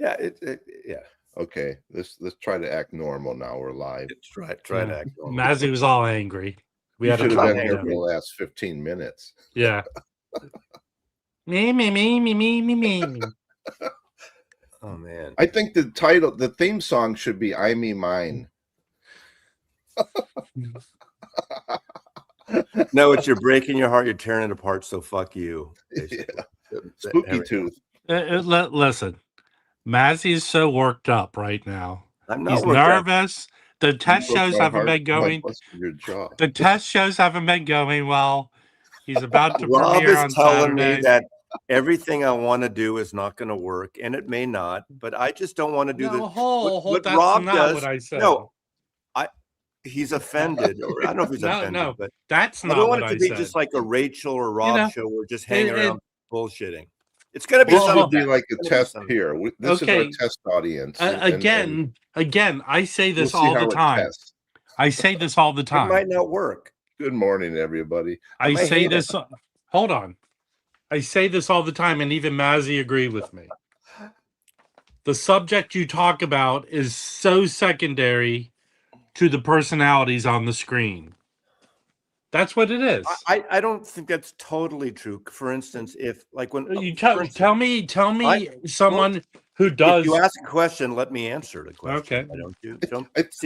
Yeah, yeah. Okay, let's try to act normal now. We're live. Try to act normal. Mazzy was all angry. We should have been here for the last 15 minutes. Yeah. me. Oh man. I think the theme song should be "I Me Mine." No, you're breaking your heart. You're tearing it apart. So fuck you. Yeah. Spooky tooth. Listen, Mazzy's so worked up right now. I'm not He's nervous. The test shows haven't been going. The test shows haven't been going well. He's about to premiere on telling Saturday. me that everything I want to do is not going to work, and it may not. But I just don't want to do this. What that's Rob not does, what I said. No, he's offended. Or I don't know if he's offended. No, but that's not. I don't want it to I be said. just like a Rachel or Rob show where just hanging around bullshitting. It's going to be something. Be like a test here. This is our test audience. Again, I say this all the time. I say this all the time. It might not work. Good morning, everybody. I say this. Hold on. I say this all the time, and even Mazzy agreed with me. The subject you talk about is so secondary to the personalities on the screen. That's what it is. I don't think that's totally true. For instance, if like when you tell me someone who does. If you ask a question, let me answer the question. Okay.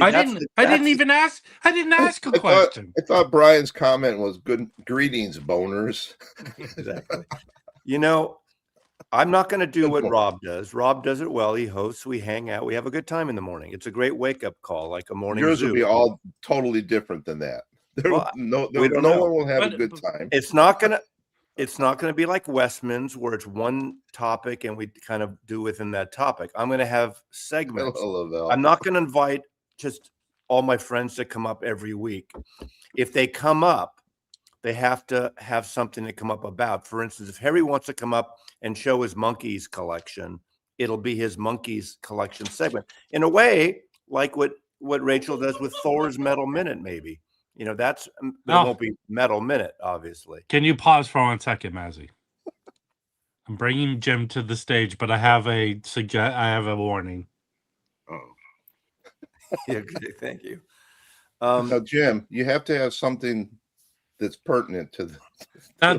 I didn't even ask. I didn't ask a question. I thought Brian's comment was good. Greetings, boners. Exactly. I'm not going to do what Rob does. Rob does it well. He hosts. We hang out. We have a good time in the morning. It's a great wake up call, like a morning. Yours zoo. will be all totally different than that. No one will have a good time. It's not gonna be like Westman's where it's one topic and we kind of do within that topic. I'm gonna have segments. I'm not gonna invite just all my friends to come up every week. If they come up, they have to have something to come up about. For instance, if Harry wants to come up and show his monkeys collection, it'll be his monkeys collection segment. In a way, like what Rachel does with Thor's Metal Minute, maybe. It won't be Metal Minute, obviously. Can you pause for 1 second, Mazzy? I'm bringing Jim to the stage, but I have a warning. Oh, yeah, thank you. Now, Jim, you have to have something that's pertinent to the.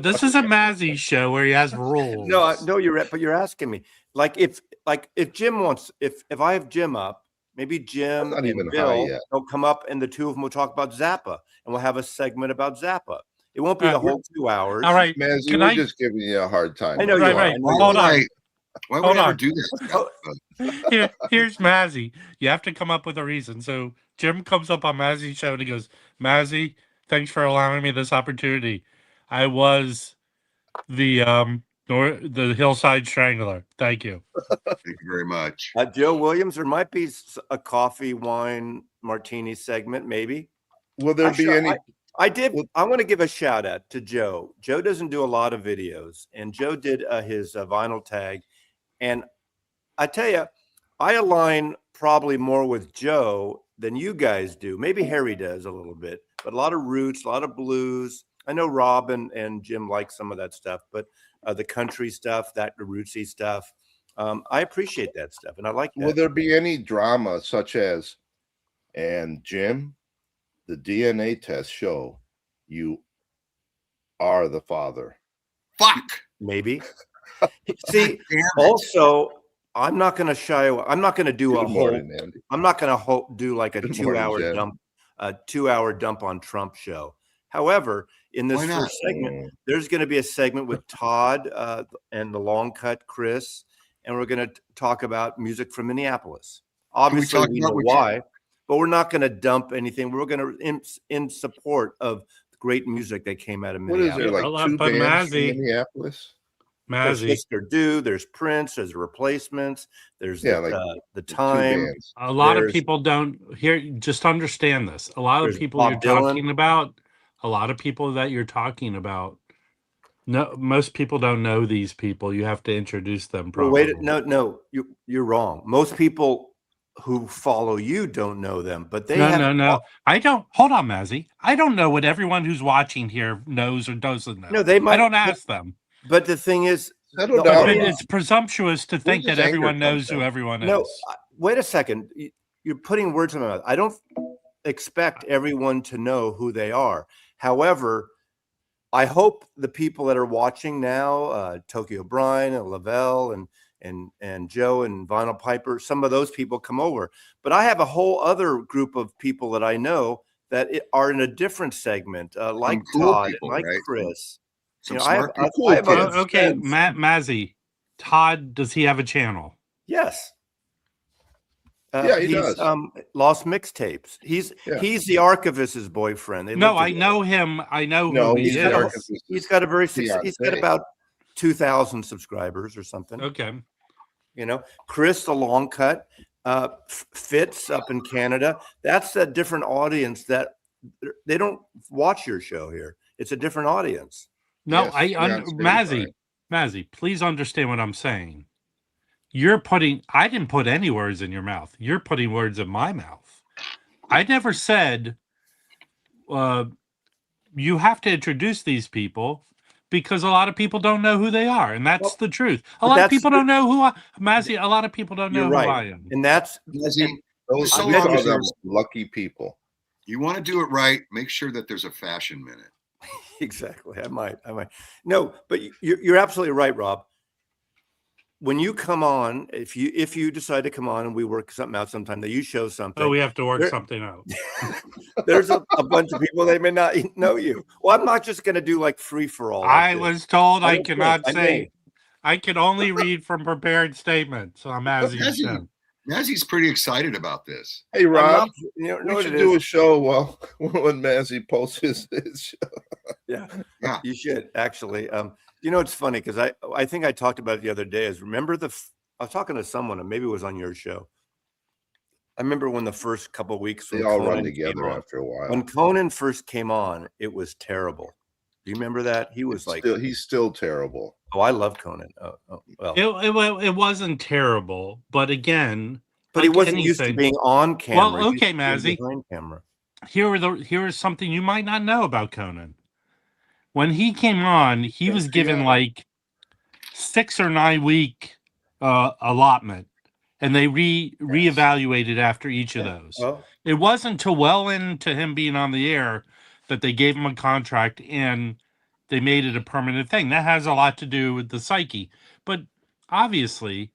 This is a Mazzy show where he has rules. No, you're asking me. If Jim wants, if I have Jim up. Maybe Jim and Bill will come up and the two of them will talk about Zappa and we'll have a segment about Zappa. It won't be the whole 2 hours. All right. Mazzy, we're just giving you a hard time. I know right. Hold on. Why would I ever do this? Here's Mazzy. You have to come up with a reason. So Jim comes up on Mazzy's show and he goes, Mazzy, thanks for allowing me this opportunity. I was the Hillside Strangler. Thank you. Thank you very much. Joe Williams, there might be a coffee, wine, martini segment, maybe. Will there be any? I want to give a shout out to Joe. Joe doesn't do a lot of videos, and Joe did his vinyl tag. And I tell you, I align probably more with Joe than you guys do. Maybe Harry does a little bit, but a lot of roots, a lot of blues. I know Rob and Jim like some of that stuff, but the country stuff, the rootsy stuff. I appreciate that stuff, and I like that. Will there be any drama such as, and Jim, the DNA test show you are the father? Fuck. Maybe. See, also, I'm not going to shy away. I'm not going to do I'm not going to do like a 2-hour dump, a 2-hour dump on Trump show. However, in this first segment, there's going to be a segment with Todd and the long cut Chris, and we're going to talk about music from Minneapolis. Obviously, we know why, but we're not going to dump anything. We're going to in support of great music that came out of Minneapolis. What is there, like 2 bands in Minneapolis? There's Mr. Do, there's Prince, there's Replacements, there's the Time. A lot of people don't hear. Just understand this. A lot of people you're talking about. A lot of people that you're talking about. No, most people don't know these people. You have to introduce them. Probably. No, you're wrong. Most people who follow you don't know them, but they no. I don't. Hold on, Mazzy. I don't know what everyone who's watching here knows or doesn't know. No, they might. I don't ask them. But the thing is, Settle the down. But audience- it's presumptuous to think this that anger everyone come knows who from? everyone No, is. wait a second. You're putting words in my mouth. I don't expect everyone to know who they are. However, I hope the people that are watching now, Tokyo Brian and Lavelle and Joe and Vinyl Piper, some of those people come over. But I have a whole other group of people that I know that are in a different segment, like cool Todd people, and like right? Chris. Some You know, I have, smart I, people. I have other Okay, friends. Mazzy, Todd, does he have a channel? Yes. Yeah, he he's does. Lost Mixtapes. He's the archivist's boyfriend. They No, live I together. know him. I know No, who he he's the is. archivist. He's got a very he's got fiancé. about 2,000 subscribers or something. Okay. You know, Chris the Long Cut, Fitz up in Canada. That's a different audience that they don't watch your show here. It's a different audience. No, Yes, Mazzy, please understand what I'm saying. I didn't put any words in your mouth. You're putting words in my mouth. I never said you have to introduce these people because a lot of people don't know who they are, and that's the truth. A lot of people don't know Mazzy. A lot of people don't know You're who right, I am, and that's Those So we long call as them there's- lucky people. You want to do it right, make sure that there's a fashion minute. exactly. I might. No, but you're absolutely right, Rob. When you come on, if you decide to come on and we work something out sometime, that you show something. we have to work something out. There's a bunch of people, they may not know you. Well, I'm not just going to do like free for all. I was told I don't cannot think. I say. may. I can only read from prepared statements on Mazzy's show. Mazzy's pretty excited about this. Hey, Rob, You know we what should it do is? a show when Mazzy posts his show. Yeah, Yeah. you should actually. You know, it's funny because I think I talked about it the other day. Is remember I was talking to someone, and maybe it was on your show. I remember when the first couple of weeks They all run together after a while. When Conan first came on, it was terrible. Do you remember that? He was he's still terrible. Oh, I love Conan. Well, it wasn't terrible, but again, but he wasn't used to being on camera. Well, okay, Mazzy. Behind camera. Here is something you might not know about Conan. When he came on, he was given like 6 or 9 week allotment, and they reevaluated after each of those. Well, it wasn't until well into him being on the air that they gave him a contract and they made it a permanent thing. That has a lot to do with the psyche. But obviously,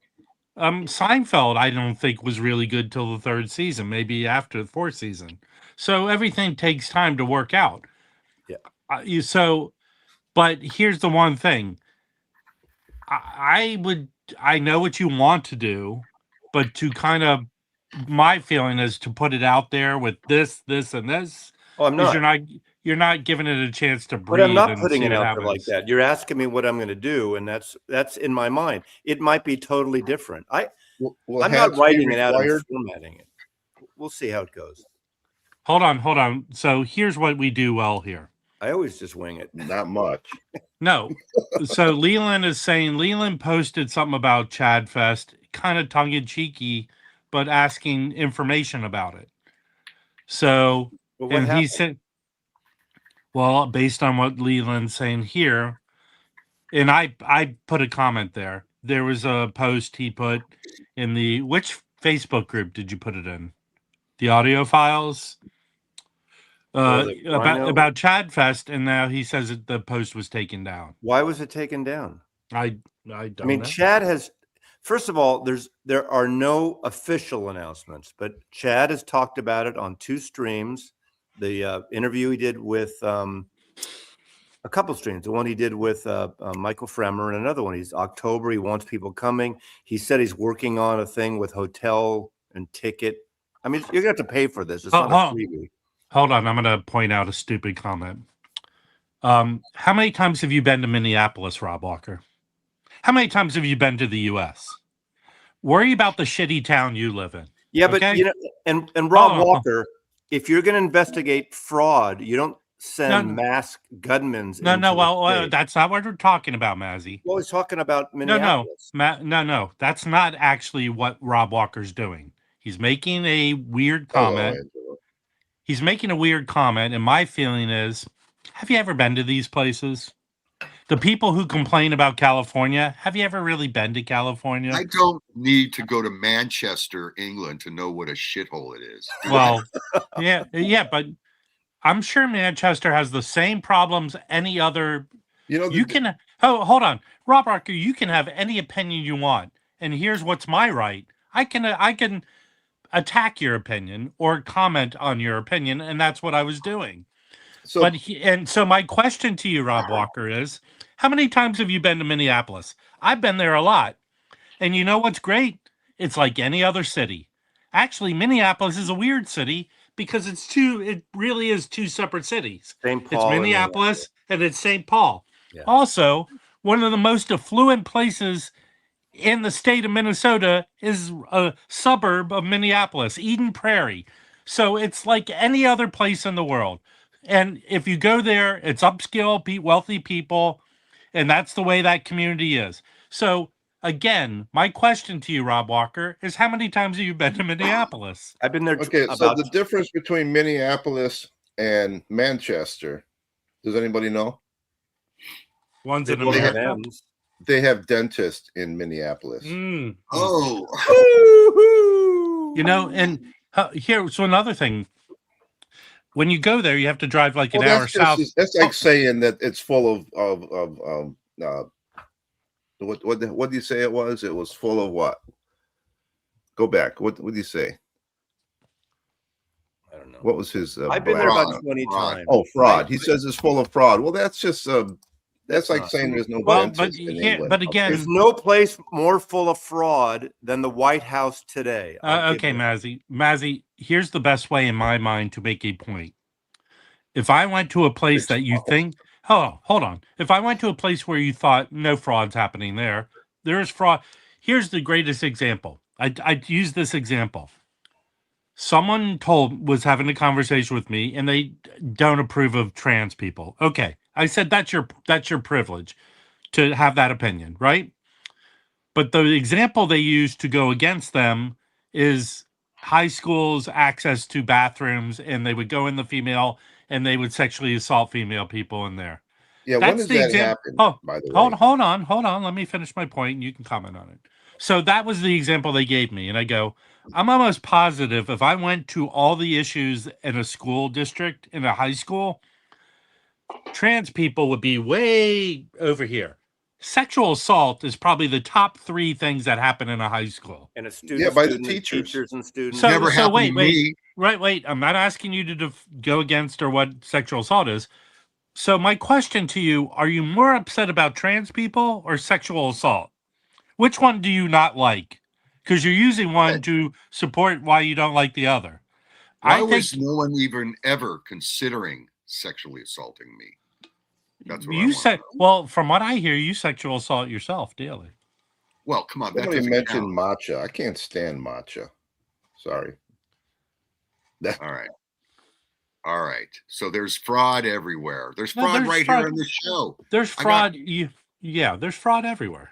Seinfeld, I don't think was really good till the 3rd season, maybe after the 4th season. So everything takes time to work out. Yeah. But here's the one thing. I know what you want to do, but to kind of, my feeling is to put it out there with this, and this. Oh, I'm not. You're not giving it a chance to breathe. But I'm not putting it out happens. there like that. You're asking me what I'm going to do, and that's in my mind. It might be totally different. I'm not writing it out and formatting it. We'll see how it goes. Hold on. So here's what we do well here. I always just wing it. Not much. No. So Leland is saying, Leland posted something about Chad Fest, kind of tongue-in-cheeky, but asking information about it. So, and he said, well, based on what Leland's saying here, and I put a comment there. There was a post he put in which Facebook group did you put it in? The audio files? About Chad Fest, and now he says that the post was taken down. Why was it taken down? I don't know. Chad has, first of all, there are no official announcements, but Chad has talked about it on 2 streams. The interview he did with a couple streams. The one he did with Michael Fremer, and another one. He's October. He wants people coming. He said he's working on a thing with hotel and ticket. I mean, you're gonna have to pay for this. It's not a freebie. Hold on, I'm going to point out a stupid comment. How many times have you been to Minneapolis, Rob Walker? How many times have you been to the U.S.? Worry about the shitty town you live in. Yeah, okay? but you know, and Rob Walker, if you're going to investigate fraud, you don't send masked gunmen. Well, that's not what we're talking about, Mazzy. Well, he's talking about Minneapolis. No, that's not actually what Rob Walker's doing. He's making a weird comment. He's making a weird comment, and my feeling is, have you ever been to these places? the people who complain about California, have you ever really been to California? I don't need to go to Manchester, England to know what a shithole it is. Well, yeah, but I'm sure Manchester has the same problems any other. You can hold on, Rob Barker. You can have any opinion you want, and here's what's my right. I can attack your opinion or comment on your opinion, and that's what I was doing. So, so my question to you, Rob Walker, is how many times have you been to Minneapolis? I've been there a lot. And you know what's great? It's like any other city. Actually, Minneapolis is a weird city because it really is two separate cities. St. Paul It's Minneapolis and it's St. Paul. Yeah. Also, one of the most affluent places in the state of Minnesota is a suburb of Minneapolis, Eden Prairie. So it's like any other place in the world. And if you go there, it's upscale, wealthy people, and that's the way that community is. So again, my question to you, Rob Walker, is how many times have you been to Minneapolis? I've been there. Okay, so the difference between Minneapolis and Manchester, does anybody know? One's in America. They have dentists in Minneapolis. Oh. You know, and so another thing. When you go there, you have to drive like an hour south. That's like saying that it's full of what do you say it was? It was full of what? Go back. What do you say? I don't know. What was his? I've been there about 20 times. Oh, fraud. He says it's full of fraud. Well, that's just that's like saying there's no dentist in England. But again, there's no place more full of fraud than the White House today. Okay, Mazzy, here's the best way in my mind to make a point. If I went to a place that you think, hold on. If I went to a place where you thought no fraud's happening there is fraud. Here's the greatest example. I'd use this example. Someone was having a conversation with me and they don't approve of trans people. Okay. I said, that's your privilege to have that opinion, right? But the example they use to go against them is high schools' access to bathrooms, and they would go in the female and they would sexually assault female people in there. Yeah, that's when does that happen? By the way, hold on. Let me finish my point, and you can comment on it. So that was the example they gave me, and I go, I'm almost positive if I went to all the issues in a school district in a high school, trans people would be way over here. Sexual assault is probably the top 3 things that happen in a high school. And it's by the teachers and students. Wait. I'm not asking you to go against or what sexual assault is. So my question to you, are you more upset about trans people or sexual assault? Which one do you not like? Because you're using one to support why you don't like the other. Why was no one even ever considering sexually assaulting me? That's what you said. Well, from what I hear, you sexual assault yourself daily. Well, come on. Somebody mentioned matcha. I can't stand matcha. Sorry. All right. So there's fraud everywhere. There's fraud here in the show. There's fraud. There's fraud everywhere.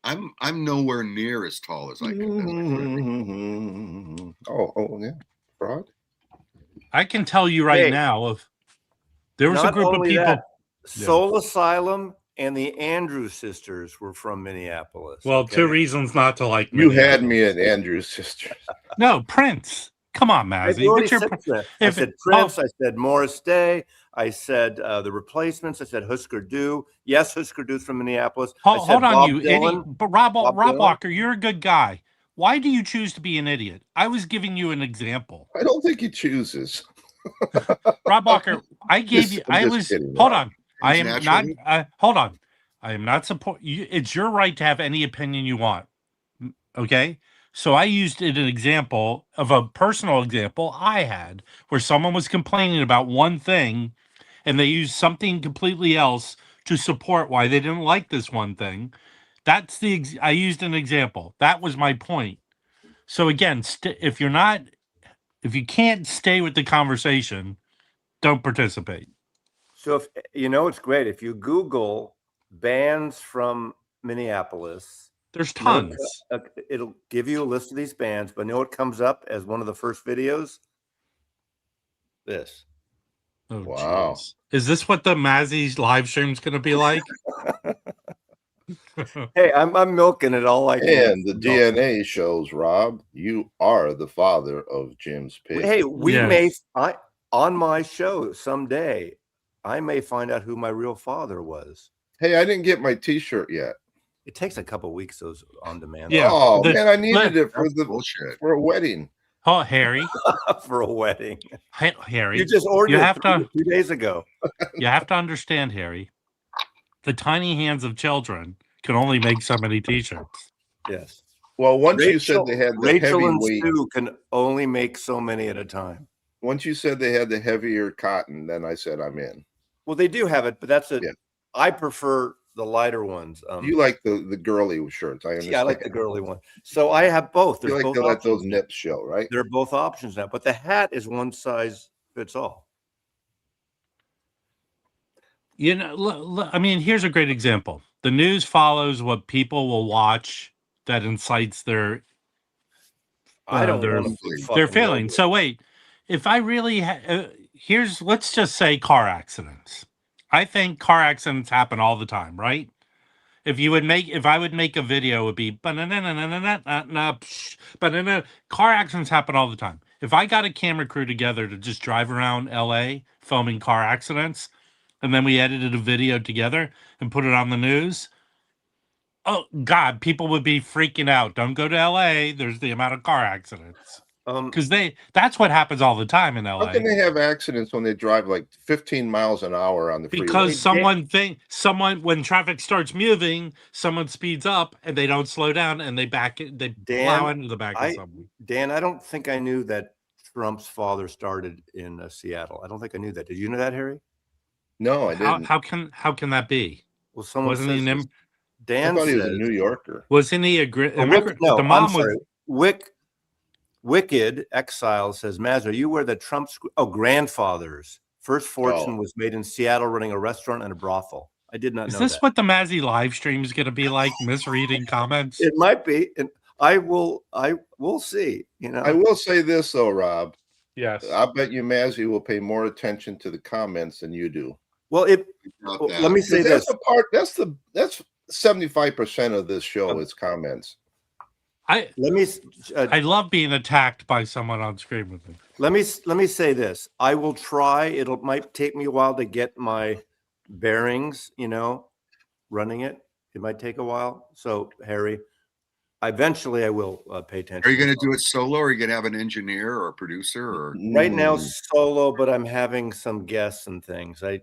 I'm nowhere near as tall as I can. Oh yeah, fraud. I can tell you now, there was a group of people. Soul Asylum and the Andrews sisters were from Minneapolis. Well, 2 reasons not to like. You had me at Andrews sisters. No, Prince. Come on, Mazzy. I said Prince. I said Morris Day. I said the Replacements. I said Husker Du. Yes, Husker Du's from Minneapolis. Hold on, you idiot. But Rob Walker, you're a good guy. Why do you choose to be an idiot? I was giving you an example. I don't think he chooses. Rob Walker, I gave you. I was. Kidding, hold on. I am not. Hold on. I am not support. It's your right to have any opinion you want. Okay. So I used an example of a personal example I had where someone was complaining about one thing, and they used something completely else to support why they didn't like this one thing. That's I used an example. That was my point. So again, if you can't stay with the conversation, don't participate. So if it's great if you Google bands from Minneapolis. There's tons. It'll give you a list of these bands, but know what comes up as one of the first videos? This. Oh, Wow. jeez. Is this what the Mazzy's live stream's going to be like? Hey, I'm milking it all I can. And the DNA shows, Rob, you are the father of Jim's pig. Hey, Yes. on my show someday, I may find out who my real father was. Hey, I didn't get my T-shirt yet. It takes a couple weeks, those on demand. Yeah. Oh man, I needed it for That's bullshit. for a wedding. Oh, Harry. For a wedding. Harry. You just ordered You it have to 2 days ago. You have to understand, Harry. The tiny hands of children can only make so many T-shirts. Yes. Well, once you said they had the Rachel and heavyweight, Stu can only make so many at a time. once you said they had the heavier cotton, then I said I'm in. Well, they do have it, but that's Yeah. I prefer the lighter ones. You like the girly shirts? I understand. Yeah, I like the girly one. So I have both. You There's like both to let options those now. nips show, right? There are both options now, but the hat is one size fits all. You know, I mean, here's a great example. The news follows what people will watch that incites their I don't their want to their feeling. So wait, if I really let's just say car accidents. I think car accidents happen all the time, right? If I would make a video, it would be banana. Car accidents happen all the time. If I got a camera crew together to just drive around LA filming car accidents, and then we edited a video together and put it on the news, oh God, people would be freaking out. Don't go to LA. There's the amount of car accidents. Because that's what happens all the time in LA. How can they have accidents when they drive like 15 miles an hour on the freeway? Because when traffic starts moving, someone speeds up and they don't slow down and they plow into the back of someone. Dan, I don't think I knew that Trump's father started in Seattle. I don't think I knew that. Did you know that, Harry? No, I didn't. How can that be? Well, someone wasn't says he Dan I thought he was says, a New Yorker. Wasn't he no, the mom I'm sorry. Wicked Exile says, Maz, are you where the Trump's grandfather's first fortune was made in Seattle running a restaurant and a brothel? I did not know that. Is this what the Mazzy live stream is going to be like? Misreading comments? It might be. And I will see. You know, I will say this though, Rob. Yes. I bet you Mazzy will pay more attention to the comments than you do. Well, let me say this. That's 75% of this show is comments. I love being attacked by someone on screen with me. Let me say this. I will try. It might take me a while to get my bearings, running it. It might take a while. So, Harry, eventually I will pay attention. Are you going to do it solo, or are you going to have an engineer or a producer? Or right now solo, but I'm having some guests and things. Oh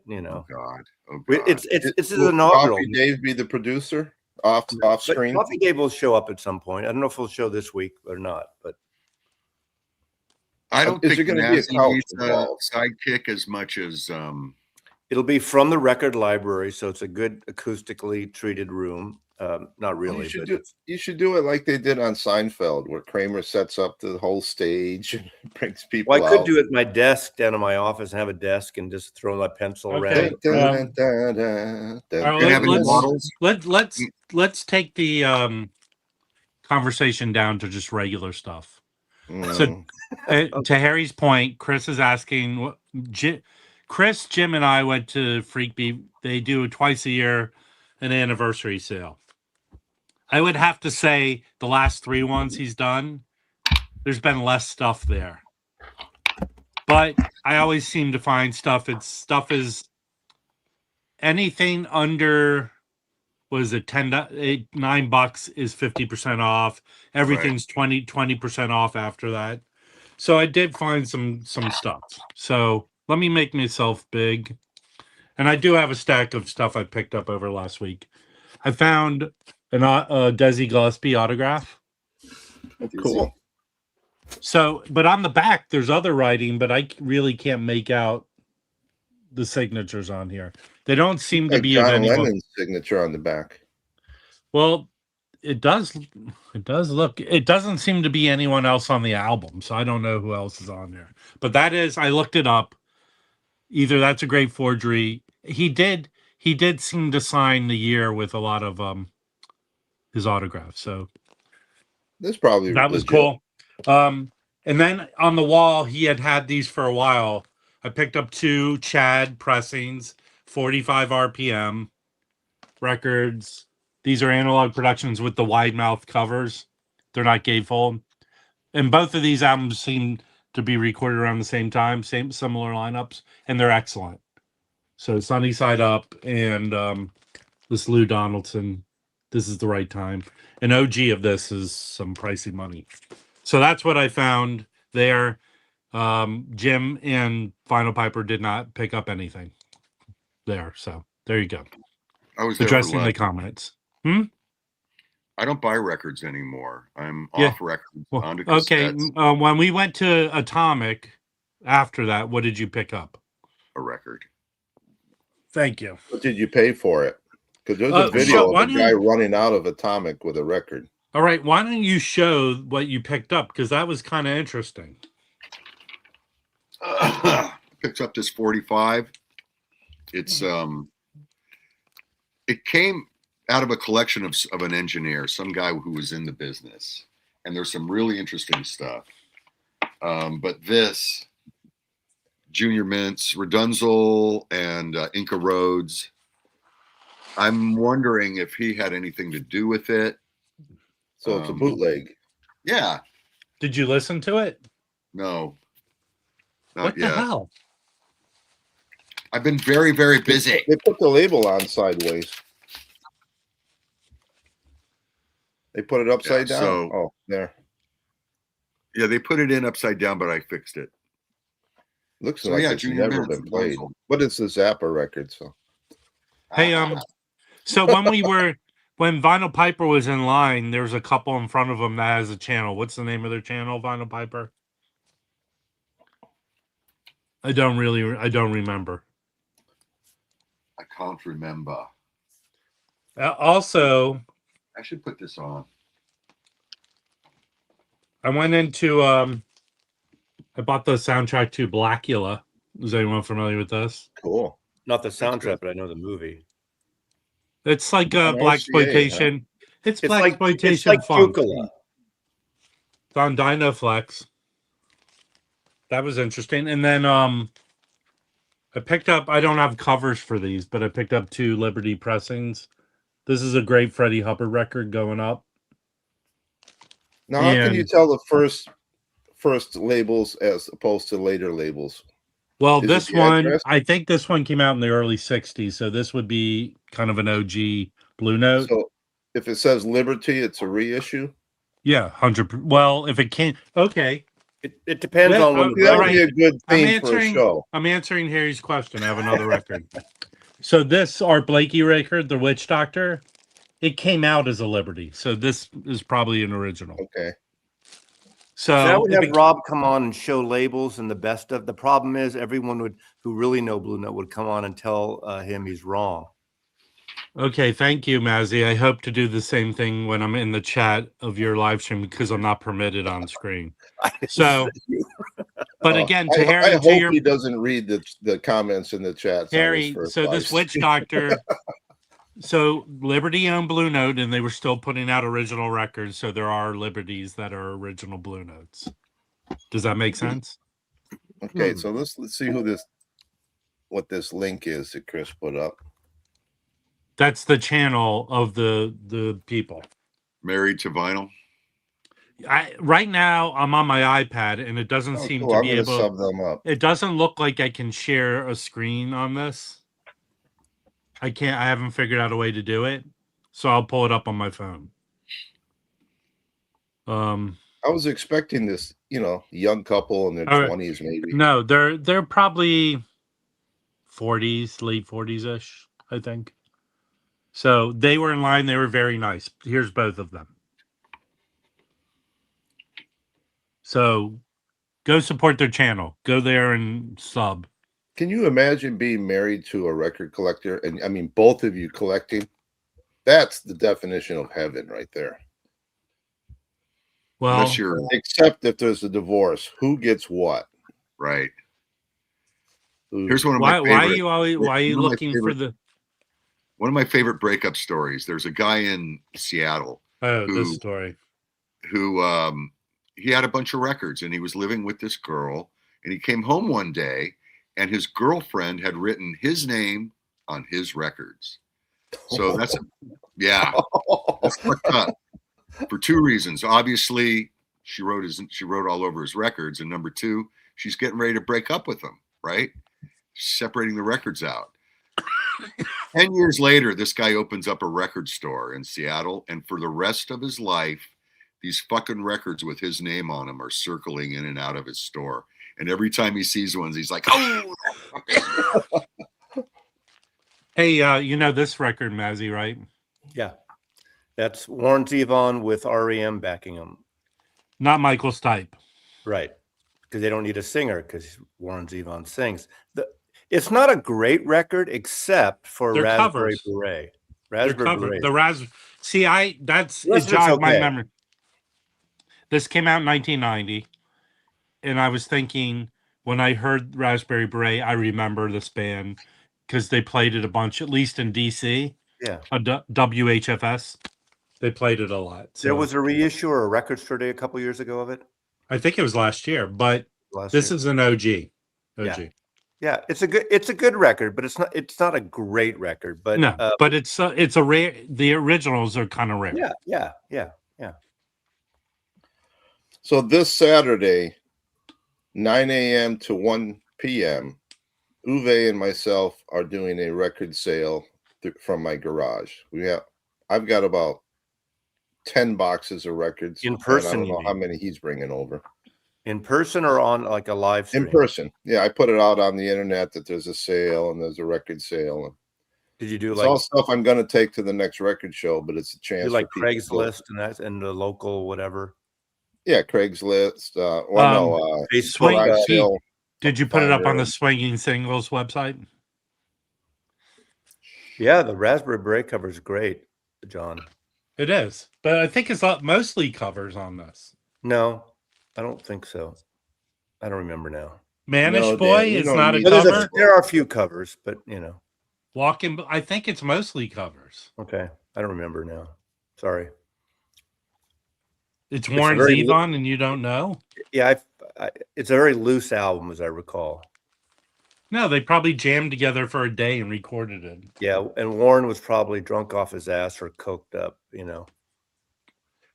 God. It's an inaugural. Coffee Dave be the producer off screen. Coffee Dave will show up at some point. I don't know if he'll show this week or not, but I don't think Mazzy needs a sidekick as much as it'll be from the record library, so it's a good acoustically treated room. Not really. You should do it like they did on Seinfeld, where Kramer sets up the whole stage and brings people out. I could do it at my desk down in my office and have a desk and just throw my pencil around. Let's take the conversation down to just regular stuff. So, to Harry's point, Chris is asking. Chris, Jim, and I went to Freak Beat. They do twice a year an anniversary sale. I would have to say the last 3 ones he's done, there's been less stuff there. But I always seem to find stuff. Stuff is anything under, was it $9 is 50% off. Everything's 20% off after that. So I did find some stuff. So let me make myself big. And I do have a stack of stuff I picked up over last week. I found a Desi Gillespie autograph. Cool. So, but on the back, there's other writing, but I really can't make out the signatures on here. They don't seem to be John Lennon's signature on the back. Well, it does look. It doesn't seem to be anyone else on the album, so I don't know who else is on there. But that is, I looked it up. Either that's a great forgery. He did seem to sign the year with a lot of his autographs. So this probably that was cool. And then on the wall, he had these for a while. I picked up 2 Chad pressings, 45 RPM records. These are analog productions with the wide mouth covers. They're not gatefold. And both of these albums seem to be recorded around the same time, same similar lineups, and they're excellent. So Sunny Side Up and this Lou Donaldson, This Is the Right Time. An OG of this is some pricey money. So that's what I found there. Jim and Final Piper did not pick up anything there. So there you go. I was there Addressing for the comments. I don't buy records anymore. I'm Yeah. off records Well, onto okay. cassettes. When we went to Atomic after that, what did you pick up? A record. Thank you. What did you pay for it? Because there's a video of a guy running out of Atomic with a record. All right. Why don't you show what you picked up? Because that was kind of interesting. Picked up this 45. It's it came out of a collection of an engineer, some guy who was in the business, and there's some really interesting stuff. But this Junior Mints, Redunzel, and Inca Rhodes, I'm wondering if he had anything to do with it. So it's a bootleg. Yeah. Did you listen to it? No. Not what yet. the hell? I've been very, very busy. They put the label on sideways. They put it upside down. So, oh, there. Yeah, they put it in upside down, but I fixed it. Looks like it's never been played. But it's a Zappa record, so. Hey, so when Vinyl Piper was in line, there was a couple in front of him that has a channel. What's the name of their channel, Vinyl Piper? I don't remember. I can't remember. Also, I should put this on. I went into I bought the soundtrack to Blackula. Is anyone familiar with this? Cool. Not the soundtrack, but I know the movie. It's like a blaxploitation. Huh? It's blaxploitation. It's like funk. Jukala. It's on Dynaflex. That was interesting. And then I picked up, I don't have covers for these, but I picked up 2 Liberty pressings. This is a great Freddie Hubbard record going up. Now, how can you tell the first labels as opposed to later labels? Well, this one, I think this one came out in the early 60s, so this would be kind of an OG Blue Note. So if it says Liberty, it's a reissue? Yeah, 100%. Well, if it can't, okay. It depends on when that would be a good thing for a show. I'm answering Harry's question. I have another record. So this Art Blakey record, The Witch Doctor, it came out as a Liberty. So this is probably an original. Okay. So I would have Rob come on and show labels and the best of. The problem is everyone who really know Blue Note would come on and tell him he's wrong. Okay, thank you, Mazzy. I hope to do the same thing when I'm in the chat of your live stream because I'm not permitted on screen. So, but again, to Harry, I hope he doesn't read the comments in the chat. Harry, so this Witch Doctor, so Liberty owned Blue Note, and they were still putting out original records. So there are Liberties that are original Blue Notes. Does that make sense? Okay, so let's see what this link is that Chris put up. That's the channel of the people. Married to Vinyl. Right now I'm on my iPad and it doesn't seem to be able to sub them up. It doesn't look like I can share a screen on this. I haven't figured out a way to do it. So I'll pull it up on my phone. I was expecting this, young couple in their 20s maybe. No, they're probably 40s, late 40s-ish, I think. So they were in line. They were very nice. Here's both of them. So go support their channel. Go there and sub. Can you imagine being married to a record collector? And I mean, both of you collecting? That's the definition of heaven right there. Well, except if there's a divorce, who gets what? Right. Here's one of my favorite. Why are you looking for the... One of my favorite breakup stories. There's a guy in Seattle. Oh, this story. Who he had a bunch of records and he was living with this girl and he came home one day and his girlfriend had written his name on his records. So that's fucked up for two reasons. Obviously, she wrote all over his records, and number two, she's getting ready to break up with him, right? Separating the records out. 10 years later, this guy opens up a record store in Seattle, and for the rest of his life, these fucking records with his name on them are circling in and out of his store. And every time he sees ones, he's like, oh. Hey, you know this record, Mazzy, right? Yeah. That's Warren Zevon with REM backing him. Not Michael Stipe. Right. Because they don't need a singer because Warren Zevon sings. It's not a great record except for They're Raspberry covers. Beret. Raspberry Beret. It jogged okay. my memory. This came out in 1990, and I was thinking when I heard Raspberry Beret, I remember this band because they played it a bunch, at least in DC. Yeah. WHFS. They played it a lot. So. There was a reissue or a record store day a couple years ago of it. I think it was last year, but this is an OG. OG. Yeah, it's a good record, but it's not a great record. But no, but it's a rare. The originals are kind of rare. Yeah. So this Saturday, 9 a.m. to 1 p.m., Uwe and myself are doing a record sale from my garage. I've got about 10 boxes of records in person. I don't know how many he's bringing over. In person or on like a live stream? In person. Yeah, I put it out on the internet that there's a sale and there's a record sale. Did you do it's like all stuff I'm going to take to the next record show, but it's a chance. Do like Craigslist and the local whatever. Yeah, Craigslist. Facebook. Did you put it up on the Swinging Singles website? Yeah, the Raspberry Beret cover is great, John. It is, but I think it's mostly covers on this. No, I don't think so. I don't remember now. Manish Boy is not a cover. There are a few covers, but you know. Walking, I think it's mostly covers. Okay, I don't remember now. Sorry. It's Warren Zevon, and you don't know? Yeah, it's a very loose album, as I recall. No, they probably jammed together for a day and recorded it. Yeah, and Warren was probably drunk off his ass or coked up, you know.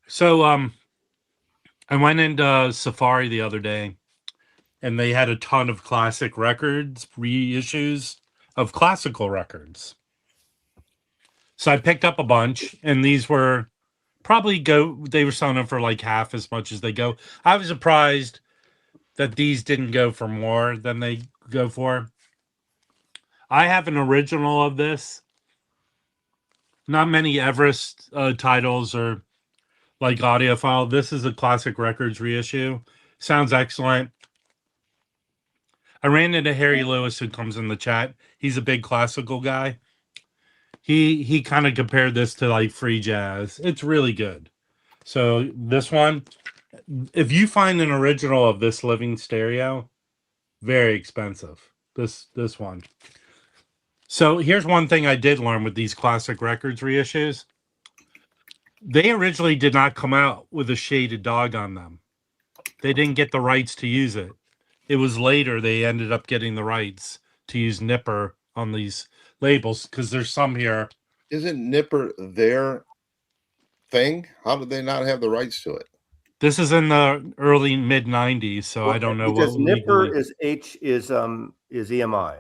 So, I went into Safari the other day, and they had a ton of classic records, reissues of classical records. So I picked up a bunch, and these were they were selling them for like half as much as they go. I was surprised that these didn't go for more than they go for. I have an original of this. Not many Everest titles are like audiophile. This is a classic records reissue. Sounds excellent. I ran into Harry Lewis, who comes in the chat. He's a big classical guy. He kind of compared this to like free jazz. It's really good. So this one, if you find an original of this living stereo, very expensive. This one. So here's one thing I did learn with these classic records reissues. They originally did not come out with a shaded dog on them. They didn't get the rights to use it. It was later they ended up getting the rights to use Nipper on these labels, because there's some here. Isn't Nipper their thing? How did they not have the rights to it? This is in the early mid 90s, so I don't know because Nipper is EMI.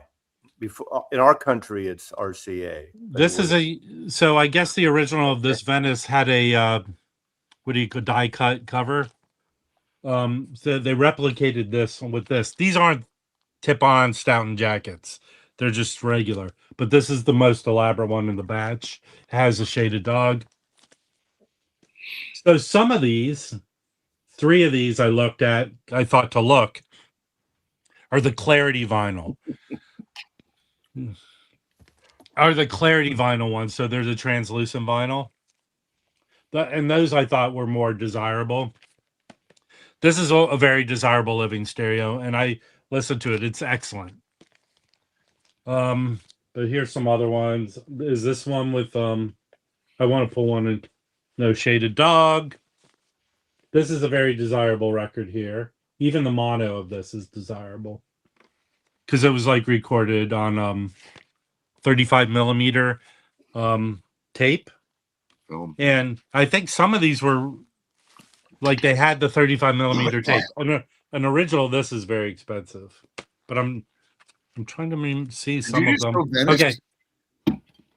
Before in our country, it's RCA. This is so I guess the original of this Venice had a die cut cover. So they replicated this with this. These aren't tip-on Stoughton jackets. They're just regular. But this is the most elaborate one in the batch. It has a shaded dog. So some of these, 3 of these I thought to look, are the Clarity vinyl. Are the Clarity vinyl ones. So they're the translucent vinyl. And those I thought were more desirable. This is a very desirable living stereo, and I listened to it. It's excellent. But here's some other ones. Is this one with I want to pull one in No Shaded Dog. This is a very desirable record here. Even the mono of this is desirable. because it was like recorded on 35 millimeter tape. Film. And I think some of these were like they had the 35 millimeter tape. An original of this is very expensive, but I'm trying to see Did some you of just them. go Venice? Okay,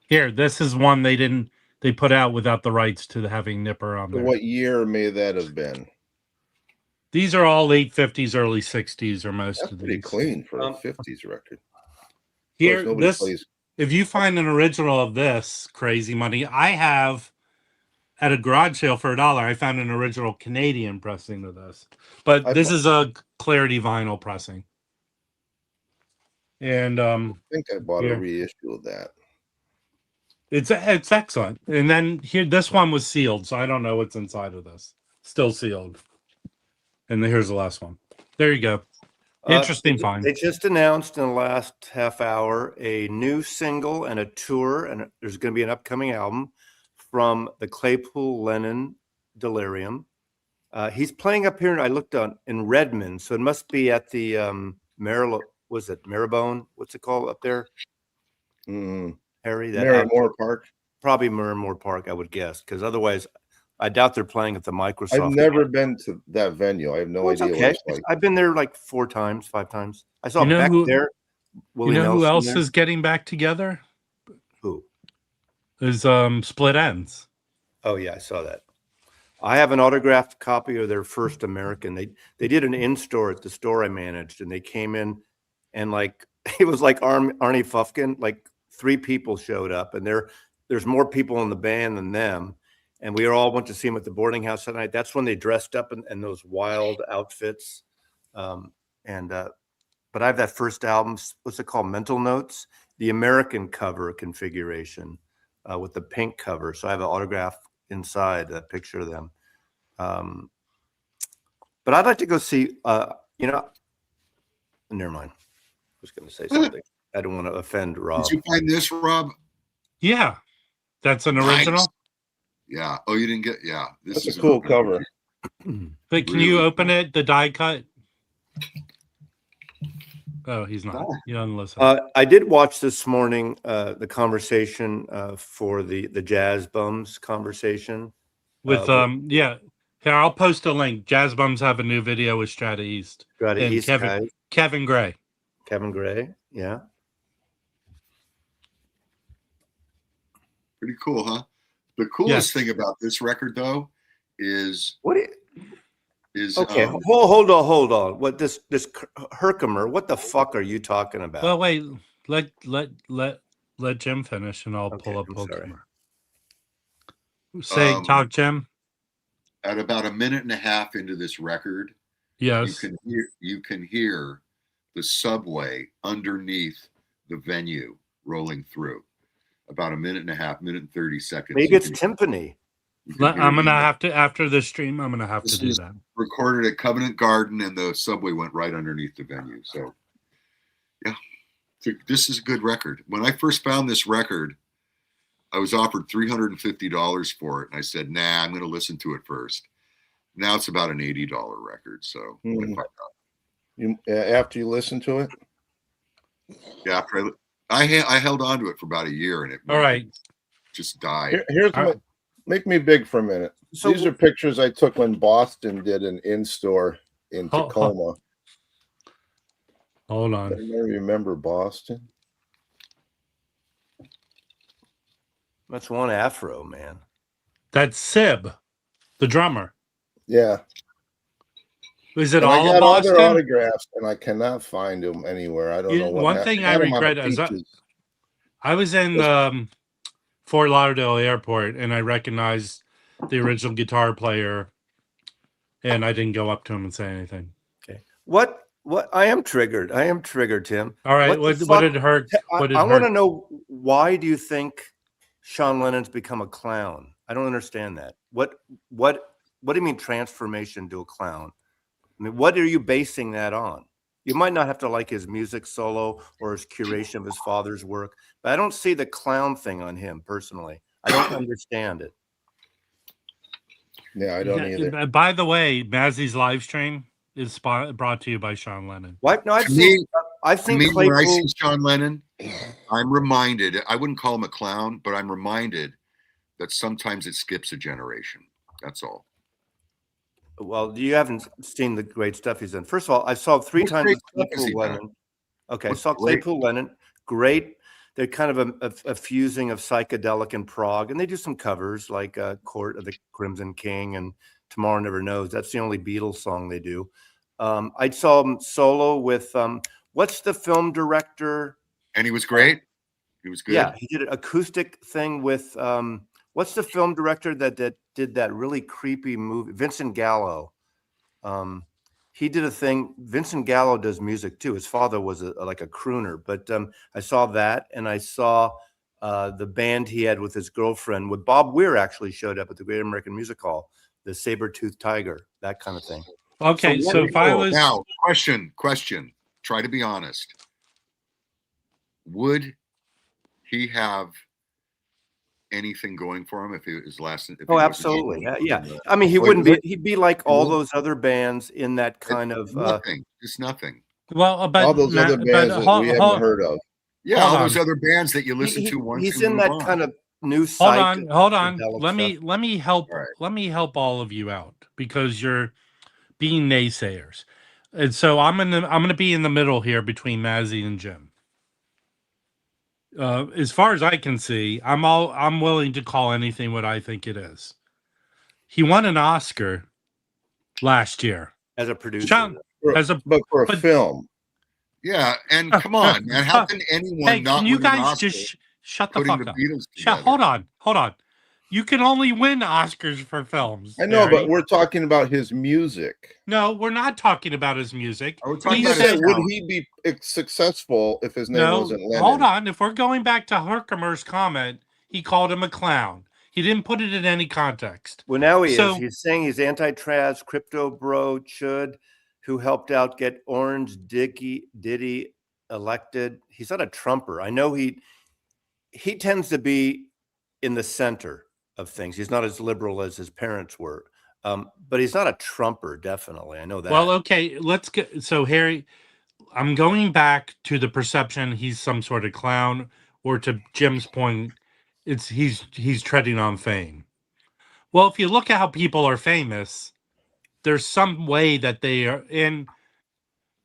here, this is one they put out without the rights to having Nipper on So there. what year may that have been? These are all late 50s, early 60s, or most That's of pretty these. clean for a 50s record. Here, nobody this plays. if you find an original of this crazy money, I have at a garage sale for $1. I found an original Canadian pressing of this, but this is a Clarity vinyl pressing. And I think I bought a here. reissue of that. It's excellent. And then here, this one was sealed, so I don't know what's inside of this. Still sealed. And then here's the last one. There you go. Interesting find. They just announced in the last half hour a new single and a tour, and there's going to be an upcoming album from the Claypool Lennon Delirium. He's playing up here. I looked on in Redmond, so it must be at the Maribone? What's it called up there? Harry, that Merrimore Park. Probably Merrimore Park, I would guess, because otherwise, I doubt they're playing at the Microsoft. I've never been to that venue. I have no idea what it's like. I've been there like 4 times, 5 times. I saw back there. Willie Nelson who else is getting back together? Who? Is Split Ends. Oh yeah, I saw that. I have an autographed copy of their first American. They did an in-store at the store I managed, and they came in, and like it was like Arnie Fufkin. Like 3 people showed up, and there's more people in the band than them. And we all went to see him at the boarding house that night. That's when they dressed up in those wild outfits. But I have that first album. What's it called? Mental Notes, the American cover configuration with the pink cover. So I have an autograph inside that picture of them. But I'd like to go see. Never mind. I was going to say something. I don't want to offend Rob. Did you find this, Rob? Yeah, that's an original. Yeah. Oh, you didn't get. Yeah, this is a cool cover. But can you open it? The die cut. Oh, he's not. You don't listen. I did watch this morning the conversation for the Jazz Bums conversation with yeah. Here, I'll post a link. Jazz Bums have a new video with Strata East. Strata and East. Kevin Gray. Kevin Gray. Yeah. Pretty cool, huh? The coolest thing about this record, though, is okay. Hold on. What this Herkimer? What the fuck are you talking about? Well, wait. Let Jim finish, and I'll pull up Herkimer. Talk, Jim. At about a minute and a half into this record, yes, you can hear the subway underneath the venue rolling through. About a minute and a half, minute and 30 seconds. Maybe it's timpani. I'm gonna have to after the stream. I'm gonna have to do that. Recorded at Covent Garden, and the subway went right underneath the venue. So, yeah, this is a good record. When I first found this record, I was offered $350 for it, and I said, "Nah, I'm going to listen to it first." Now it's about an $80 record. So, after you listen to it, yeah, after I held on to it for about a year, and it just died. Here's what make me big for a minute. So these are pictures I took when Boston did an in-store in Tacoma. Hold on. I remember Boston. That's one afro, man. That's Sib, the drummer. Yeah. Is it and all I got Boston? Other autographs, and I cannot find them anywhere. I don't know what. One thing I regret is I was in Fort Lauderdale Airport, and I recognized the original guitar player, and I didn't go up to him and say anything. Okay. What? I am triggered. Tim. All right. What did hurt? I want to know, why do you think Sean Lennon's become a clown? I don't understand that. What do you mean transformation to a clown? I mean, what are you basing that on? You might not have to like his music solo or his curation of his father's work, but I don't see the clown thing on him personally. I don't understand it. Yeah, I don't either. By the way, Mazzy's live stream is brought to you by Sean Lennon. What? No, I've seen me, when I see Claypool. Sean Lennon, I'm reminded, I wouldn't call him a clown, but I'm reminded that sometimes it skips a generation. That's all. Well, you haven't seen the great stuff he's done. First of all, I saw 3 What times great with stuff has he Claypool done? Lennon. Okay, I What's saw great? Claypool Lennon. Great. They're kind of a fusing of psychedelic and prog, and they do some covers like Court of the Crimson King and Tomorrow Never Knows. That's the only Beatles song they do. I saw him solo with what's the film director? And he was great. He was good. Yeah, he did an acoustic thing with what's the film director that did that really creepy movie? Vincent Gallo. He did a thing. Vincent Gallo does music too. His father was like a crooner, but I saw that, and I saw the band he had with his girlfriend. With Bob Weir actually showed up at the Great American Music Hall, the Saber-Toothed Tiger, that kind of thing. Okay, so if I was now, question. Try to be honest. Would he have anything going for him if he was last? If Oh, absolutely. Yeah. I mean, he wouldn't be. He'd be like all those other bands in that kind of nothing. Just nothing. well, but all those other bands that we haven't heard of. Yeah, all those other bands that you listen to once. He's in that kind of new psych. Hold on. Let me help. Right. Let me help all of you out because you're being naysayers, and so I'm gonna be in the middle here between Mazzy and Jim. As far as I can see, I'm willing to call anything what I think it is. He won an Oscar last year as a producer, but for a film. Yeah, and come on, man, how can anyone not? Can you guys just shut the fuck up? Hold on. You can only win Oscars for films. I know, but we're talking about his music. No, we're not talking about his music. Would he be successful if his name wasn't Lennon? Hold on. If we're going back to Herkimer's comment, he called him a clown. He didn't put it in any context. Well, now he is. He's saying he's anti-trad, crypto bro, chud, who helped out get Orange Diddy elected. He's not a Trumper. I know he tends to be in the center of things. He's not as liberal as his parents were, but he's not a Trumper. Definitely, I know that. Well, okay, let's get Harry. I'm going back to the perception he's some sort of clown, or to Jim's point, he's treading on fame. Well, if you look at how people are famous, there's some way that they're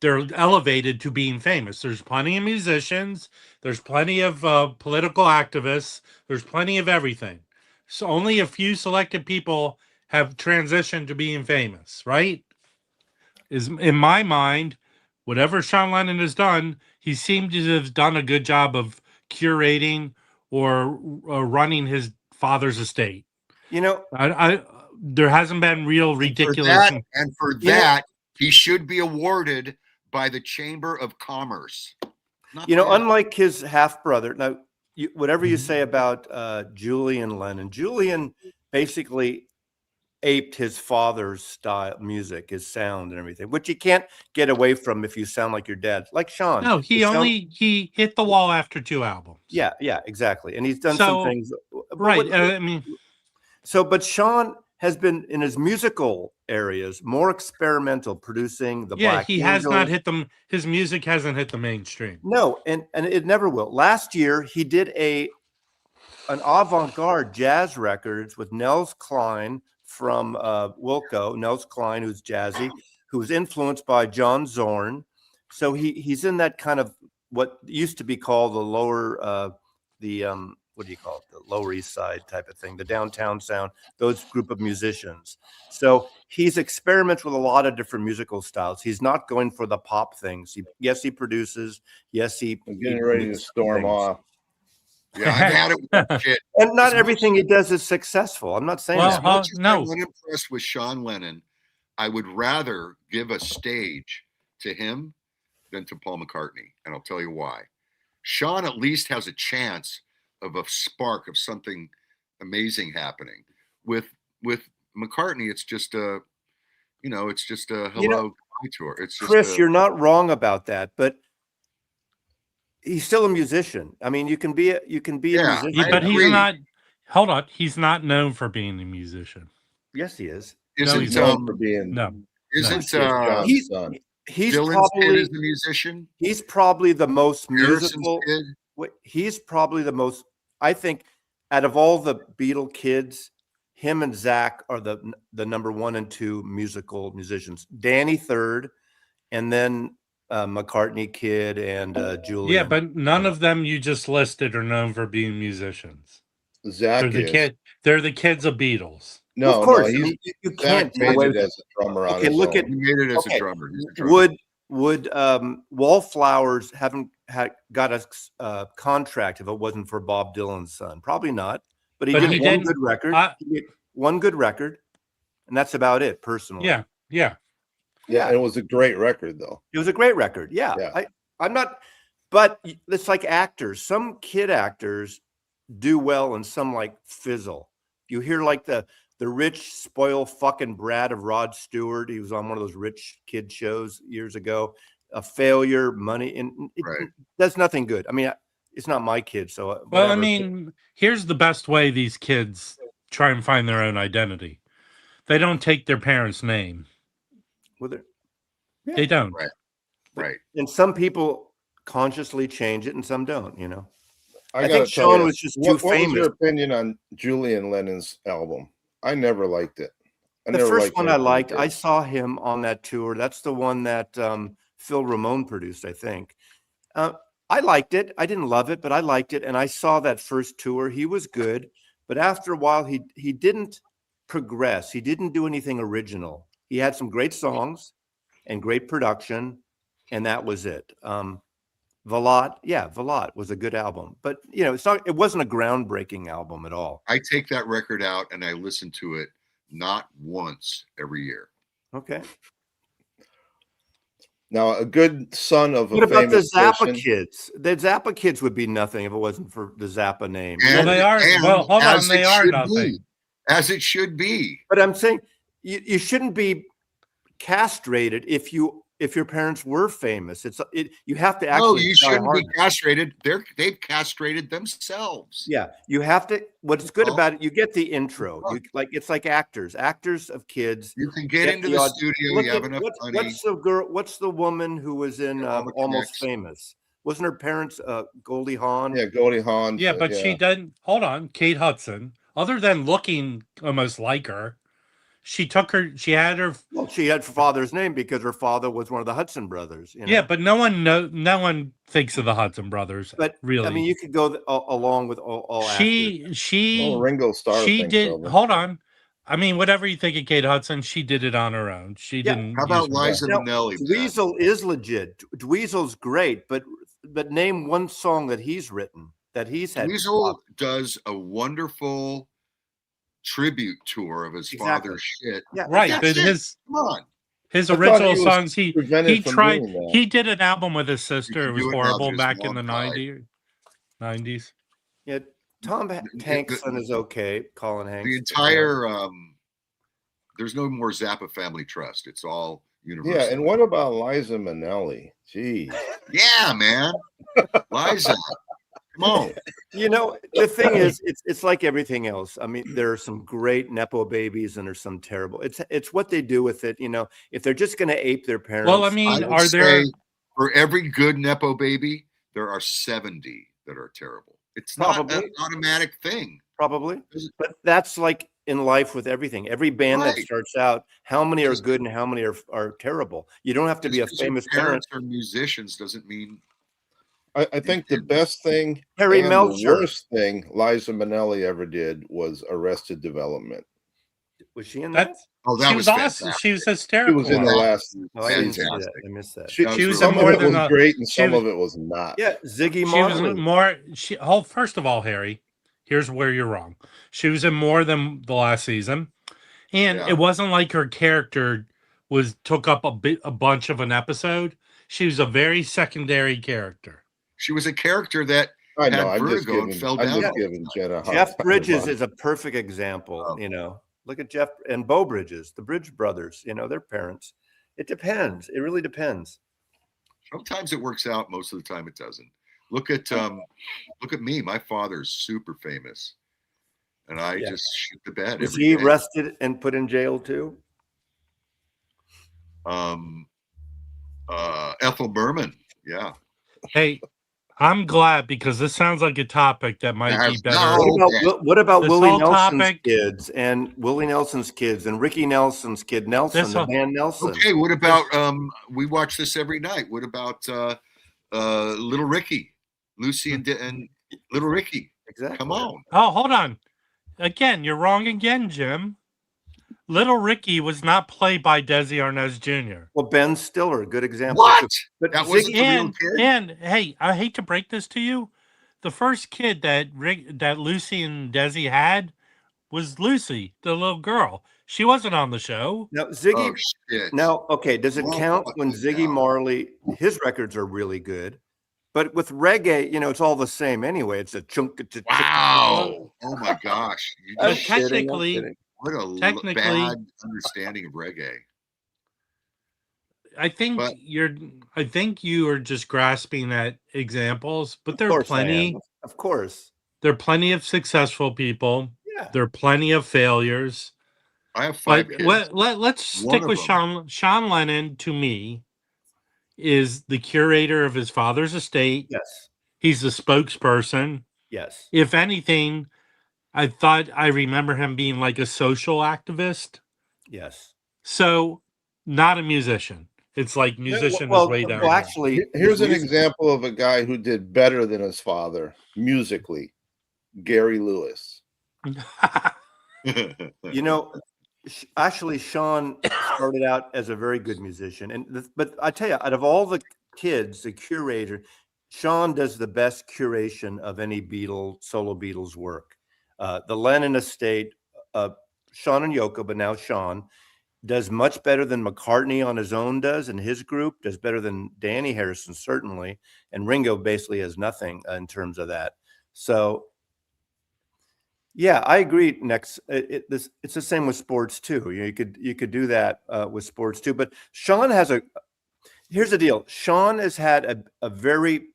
elevated to being famous. There's plenty of musicians. There's plenty of political activists. There's plenty of everything. So only a few selected people have transitioned to being famous, right? Is in my mind, whatever Sean Lennon has done, he seemed to have done a good job of curating or running his father's estate. You know, there hasn't been real ridiculous. And for that, he should be awarded by the Chamber of Commerce. Unlike his half brother. Now, whatever you say about Julian Lennon, Julian basically aped his father's style, music, his sound, and everything, which you can't get away from if you sound like your dad, like Sean. No, he hit the wall after 2 albums. Yeah, exactly, and he's done some things, right? I mean, but Sean has been in his musical areas more experimental, producing the Black he Angels. has not hit them. His music hasn't hit the mainstream. No, and it never will. Last year he did an avant-garde jazz records with Nels Cline from Wilco. Nels Cline, who's jazzy, who's influenced by John Zorn. So he's in that kind of what used to be called the lower what do you call it? The Lower East Side type of thing, the downtown sound, those group of musicians. So he's experiments with a lot of different musical styles. He's not going for the pop things. He produces. Yes, I'm getting ready to storm off. Yeah, I've had it with that shit. And not everything he does is successful. I'm not saying that. As much as I'm unimpressed with Sean Lennon, I would rather give a stage to him than to Paul McCartney. And I'll tell you why. Sean at least has a chance of a spark of something amazing happening. With McCartney, it's just a hello tour. It's just Chris, you're not wrong about that, but he's still a musician. I mean, you can be a musician. But he's not. Hold on, he's not known for being a musician. Yes, he is. He's known for being. No. Isn't John's son. He's Dylan's kid probably is the musician. he's probably the most Harrison's musical. kid. He's probably the most. I think out of all the Beatle kids, him and Zach are the number 1 and 2 musicians. Danny third, and then McCartney kid and Julian. Yeah, but none of them you just listed are known for being musicians. Zach They're the kids of Beatles. No, of course. no, I mean, you can't Zach made it as a drummer on his own. He made it as a drummer. He's a drummer. Would Wallflowers haven't got a contract if it wasn't for Bob Dylan's son? Probably not. But he did one good record. One good record, and that's about it. Personally, yeah. And it was a great record, though. It was a great record. Yeah. I'm not, but it's like actors. Some kid actors do well, and some like fizzle. You hear like the rich, spoiled fucking brat of Rod Stewart. He was on one of those rich kid shows years ago. A failure, money, and it does nothing good. I mean, it's not my kid, so whatever. Well, I mean, here's the best way these kids try and find their own identity. They don't take their parents' name. They don't. Right. And some people consciously change it, and some don't. You know. I think Sean was just too famous. What was your opinion on Julian Lennon's album? I never liked it. The first one I liked. I saw him on that tour. That's the one that Phil Ramone produced, I think. I liked it. I didn't love it, but I liked it. And I saw that first tour. He was good, but after a while, he didn't progress. He didn't do anything original. He had some great songs and great production, and that was it. Velotte was a good album, but it wasn't a groundbreaking album at all. I take that record out and I listen to it not once every year. Okay. Now, a good son of what about the Zappa kids? The Zappa kids would be nothing if it wasn't for the Zappa name. Well, they are. Well, hold on, they are nothing. As it should be. But I'm saying you shouldn't be castrated if your parents were famous. You have to actually. No, you shouldn't be castrated. They've castrated themselves. Yeah, you have to. What's good about it? You get the intro. It's like actors of kids. You can get into the studio. You have enough money. What's the girl? What's the woman who was in Almost Famous? Wasn't her parents Goldie Hawn? Yeah, Goldie Hawn. Yeah, but she didn't. Hold on, Kate Hudson. Other than looking almost like her. She had her father's name because her father was one of the Hudson brothers. Yeah, but no one thinks of the Hudson brothers. But really, I mean, you could go along with all actors. Ringo Starr. She did. So. Hold on. I mean, whatever you think of Kate Hudson, she did it on her own. She didn't. How about Liza Minnelli? Dweezil is legit. Dweezil's great, but name one song that he's written that he's had. Dweezil does a wonderful tribute tour of his father's shit. Yeah, right. But his original songs, he tried. He did an album with his sister. It was horrible back in the 90s. Yeah, Tom Hanks is okay. Colin Hanks. The entire there's no more Zappa Family Trust. It's all universal. Yeah, and what about Liza Minnelli? Jeez. Yeah, man. Liza. Come on. The thing is, it's like everything else. I mean, there are some great Nepo babies and there's some terrible. It's what they do with it. If they're just going to ape their parents. Well, I mean, are there for every good Nepo baby, there are 70 that are terrible. It's not an automatic thing. Probably. But that's like in life with everything. Every band that starts out, how many are good and how many are terrible? You don't have to be a famous parent. Or musicians doesn't mean. I think the best thing, Harry Melcher. The worst thing Liza Minnelli ever did was Arrested Development. Was she in that? Oh, that was awesome. She was hysterical. She was in the last. I missed that. She was in more than great, and some of it was not. Yeah, Ziggy Marley. First of all, Harry, here's where you're wrong. She was in more than the last season, and it wasn't like her character took up a bunch of an episode. She was a very secondary character. She was a character that had vertigo and fell down. Jeff Bridges is a perfect example. Look at Jeff and Bo Bridges, the Bridge brothers. Their parents. It depends. It really depends. Sometimes it works out. Most of the time, it doesn't. Look at me. My father's super famous, and I just shit the bed. Was he arrested and put in jail too? Ethel Berman. Yeah. Hey, I'm glad because this sounds like a topic that might be better. What about This Willie whole Nelson's topic- kids and Willie Nelson's kids and Ricky Nelson's kid Nelson, the band Nelson? Okay, what about we watch this every night. What about Little Ricky, Lucy and Little Ricky? Exactly. Come on. Oh, hold on. Again, you're wrong again, Jim. Little Ricky was not played by Desi Arnaz Jr. Well, Ben Stiller, good example. What? But That wasn't the real kid? And hey, I hate to break this to you. The first kid that Lucy and Desi had was Lucy, the little girl. She wasn't on the show. Now, Ziggy. Oh, shit. Now, okay, does it count when Ziggy Marley, his records are really good? But with reggae, it's all the same anyway. It's a chunk. Wow. Oh, my gosh. But technically, what a bad understanding of reggae. I think you are just grasping at examples, but there are plenty. Of course. There are plenty of successful people. Yeah. There are plenty of failures. I have 5 kids. Let's stick with Sean. Sean Lennon, to me, is the curator of his father's estate. Yes. He's the spokesperson. Yes. If anything, I remember him being like a social activist. Yes. So, not a musician. It's like musician is way down. Well, actually, here's an example of a guy who did better than his father musically. Gary Lewis. Actually, Sean started out as a very good musician, but I tell you, out of all the kids, the curator, Sean does the best curation of any solo Beatles work. The Lennon estate, Sean and Yoko, but now Sean does much better than McCartney on his own does, and his group does better than Danny Harrison, certainly. And Ringo basically has nothing in terms of that. So, yeah, I agree. Next, it's the same with sports too. You could do that with sports too. But Sean here's the deal. Sean has had a very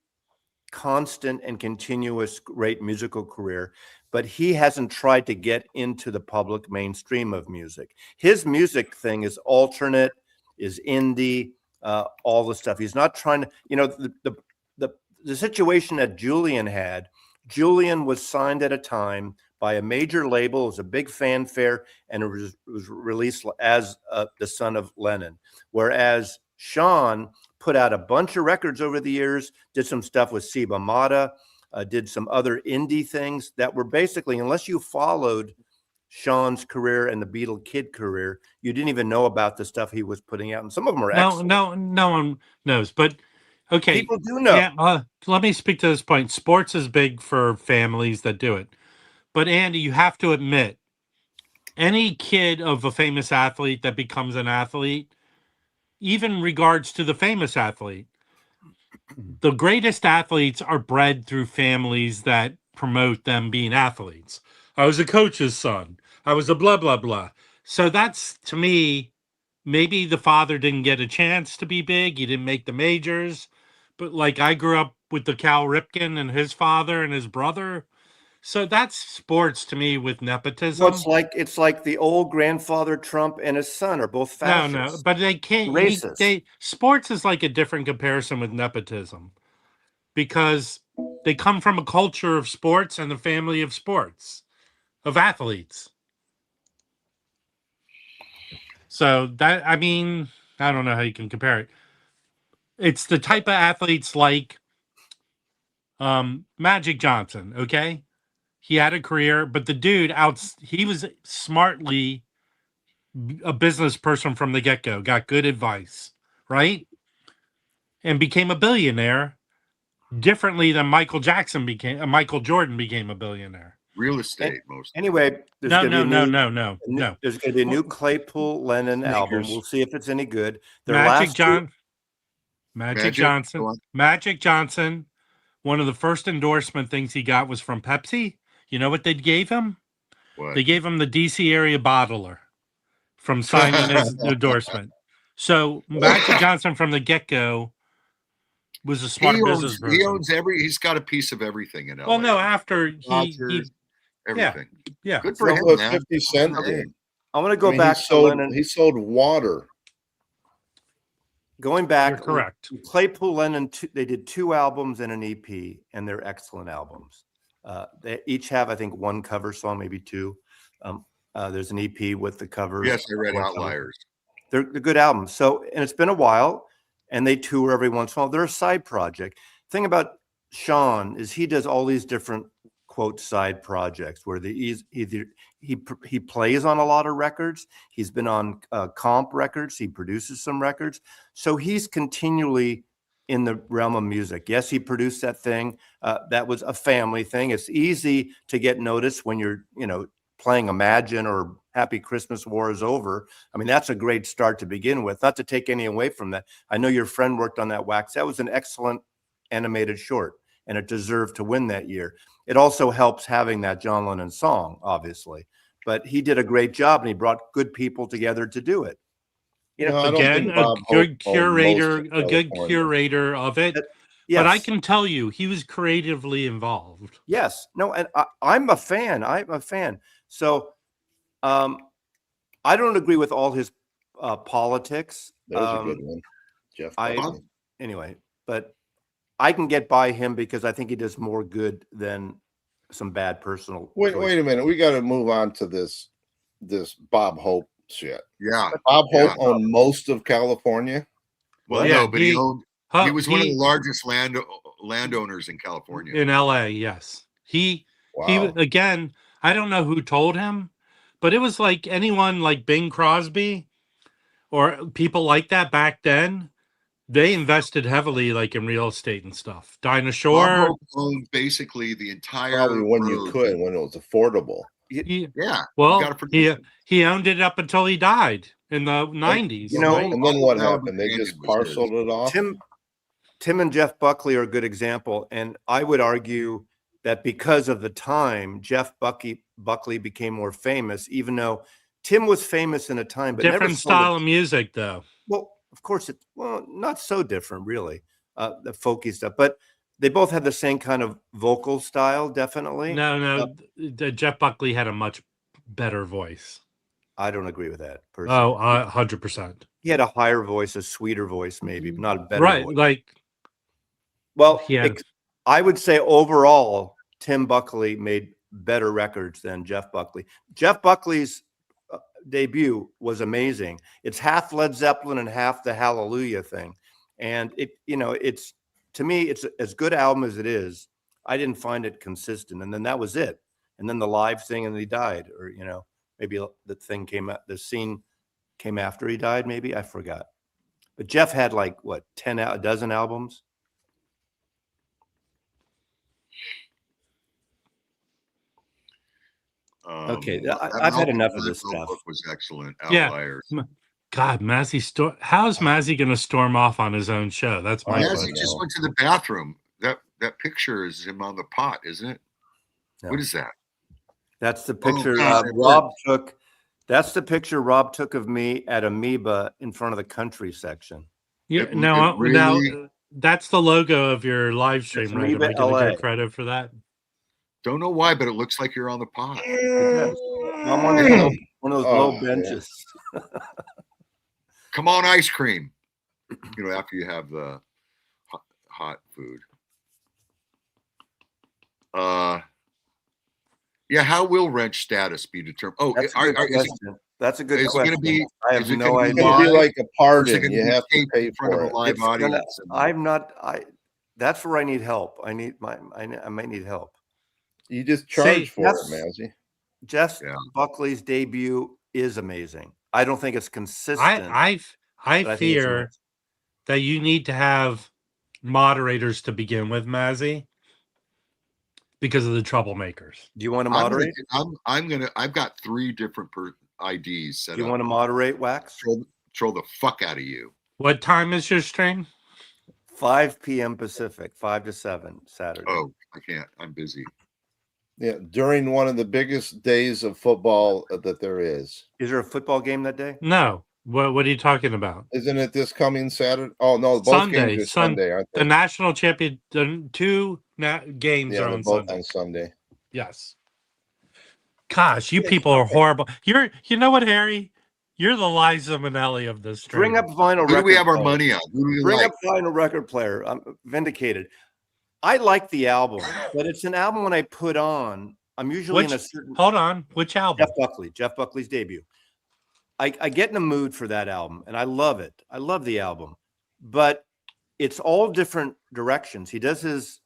constant and continuous great musical career, but he hasn't tried to get into the public mainstream of music. His music thing is alternate, is indie, all the stuff. He's not trying to, the situation that Julian had. Julian was signed at a time by a major label. It was a big fanfare, and it was released as the son of Lennon. Whereas Sean put out a bunch of records over the years, did some stuff with Siba Mata, did some other indie things that were basically, unless you followed Sean's career and the Beatle Kid career, you didn't even know about the stuff he was putting out. And some of them are excellent. No one knows, but okay. People do know. Yeah, let me speak to this point. Sports is big for families that do it. But Andy, you have to admit, any kid of a famous athlete that becomes an athlete, even regards to the famous athlete, the greatest athletes are bred through families that promote them being athletes. I was a coach's son. I was a blah, blah, blah. So that's, to me, maybe the father didn't get a chance to be big. He didn't make the majors. But like I grew up with the Cal Ripken and his father and his brother. So that's sports to me with nepotism. Well, it's like the old grandfather Trump and his son are both fascists. No, but they can't. Racist. Sports is like a different comparison with nepotism because they come from a culture of sports and a family of sports, of athletes. So that, I mean, I don't know how you can compare it. It's the type of athletes like Magic Johnson, okay? He had a career, but the dude he was smartly a business person from the get-go, got good advice, right? And became a billionaire differently than Michael Jordan became a billionaire. Real estate, most. Anyway, there's No. There's going to be a new Claypool Lennon album. We'll see if it's any good. Magic Johnson. One of the first endorsement things he got was from Pepsi. You know what they gave him? What? They gave him the DC area bottler from signing his endorsement. So Magic Johnson from the get-go was a smart business person. He owns he's got a piece of everything in LA. Well, no, after he everything. Yeah. Good for him, man. 50 Cent. I'm going to go back to Lennon. He sold water. going back, You're correct. Claypool Lennon, they did 2 albums and an EP, and they're excellent albums. They each have, I think, 1 cover song, maybe 2. There's an EP with the covers. Yes, I read Outliers. They're good albums. So, and it's been a while, and they tour every once in a while. They're a side project. Thing about Sean is he does all these different quote side projects where he plays on a lot of records. He's been on comp records. He produces some records. So he's continually in the realm of music. Yes, he produced that thing. That was a family thing. It's easy to get noticed when you're, playing Imagine or Happy Christmas War is Over. I mean, that's a great start to begin with. Not to take any away from that. I know your friend worked on that Wax. That was an excellent animated short, and it deserved to win that year. It also helps having that John Lennon song, obviously. But he did a great job, and he brought good people together to do it. Again, a good curator of it. Yes. But I can tell you, he was creatively involved. Yes. No, and I'm a fan. I'm a fan. So I don't agree with all his politics. That was a good one, Jeff. Anyway, but I can get by him because I think he does more good than some bad personal. Wait a minute. We got to move on to this Bob Hope shit. Yeah. Bob Hope owned most of California. Well, no, but he was one of the largest landowners in California. In LA, yes. He again, I don't know who told him, but it was like anyone like Bing Crosby or people like that back then. They invested heavily like in real estate and stuff. Dinah Shore Bob Hope owned basically the entire probably when you could, when it was affordable. Well, he owned it up until he died in the 90s. And then what happened? They just parceled it off. Tim and Jeff Buckley are a good example, and I would argue that because of the time, Jeff Buckley became more famous, even though Tim was famous in a time, but different style of music, though. Well, of course, not so different, really, the folky stuff, but they both had the same kind of vocal style, definitely. No, Jeff Buckley had a much better voice. I don't agree with that, personally. Oh, 100%. He had a higher voice, a sweeter voice, maybe, but not a better voice. I would say overall, Tim Buckley made better records than Jeff Buckley. Jeff Buckley's debut was amazing. It's half Led Zeppelin and half the Hallelujah thing. And it's, to me, it's as good album as it is. I didn't find it consistent. And then that was it. And then the live thing, and he died, or, maybe the scene came after he died. Maybe I forgot, but Jeff had like a dozen albums. Okay, I've had enough of this stuff. Was excellent. Outliers. Yeah. God, Mazzy how's Mazzy going to storm off on his own show? That's my question. He just went to the bathroom. That picture is him on the pot, isn't it? No. What is that? That's the picture Rob took. That's the picture Rob took of me at Amoeba in front of the country section. Yeah, now that's the logo of your live stream, right? Am I gonna get credit for that? Don't know why, but it looks like you're on the pot. I'm on one of those low benches. Come on, ice cream. After you have the hot food. Yeah, how will wrench status be determined? Oh, that's a good question. Going to be? I have no idea. It's going to be like a pardon. You have to pay for it. Live audience. That's where I need help. I might need help. You just charge for it, Mazzy. Jeff Buckley's debut is amazing. I don't think it's consistent. I fear that you need to have moderators to begin with, Mazzy, because of the troublemakers. Do you want to moderate? I've got 3 different IDs set up. Do you want to moderate, Wax? Troll the fuck out of you. What time is your stream? 5 p.m. Pacific, 5 to 7 Saturday. Oh, I can't. I'm busy. Yeah, during one of the biggest days of football that there is. Is there a football game that day? No. What are you talking about? Isn't it this coming Saturday? Oh no, both games are Sunday, aren't they? The national champion, the 2 games are on both Sunday. On Sunday. Yes. Gosh, you people are horrible. You know what, Harry? You're the Liza Minnelli of this stream. Bring up vinyl record. Who do we have our player. money on? Who do we Bring like? up vinyl record player. I'm vindicated. I like the album, but it's an album when I put on. I'm usually in a certain. Hold on. Which album? Jeff Buckley's debut. I get in a mood for that album, and I love it. I love the album, but it's all different directions. He does his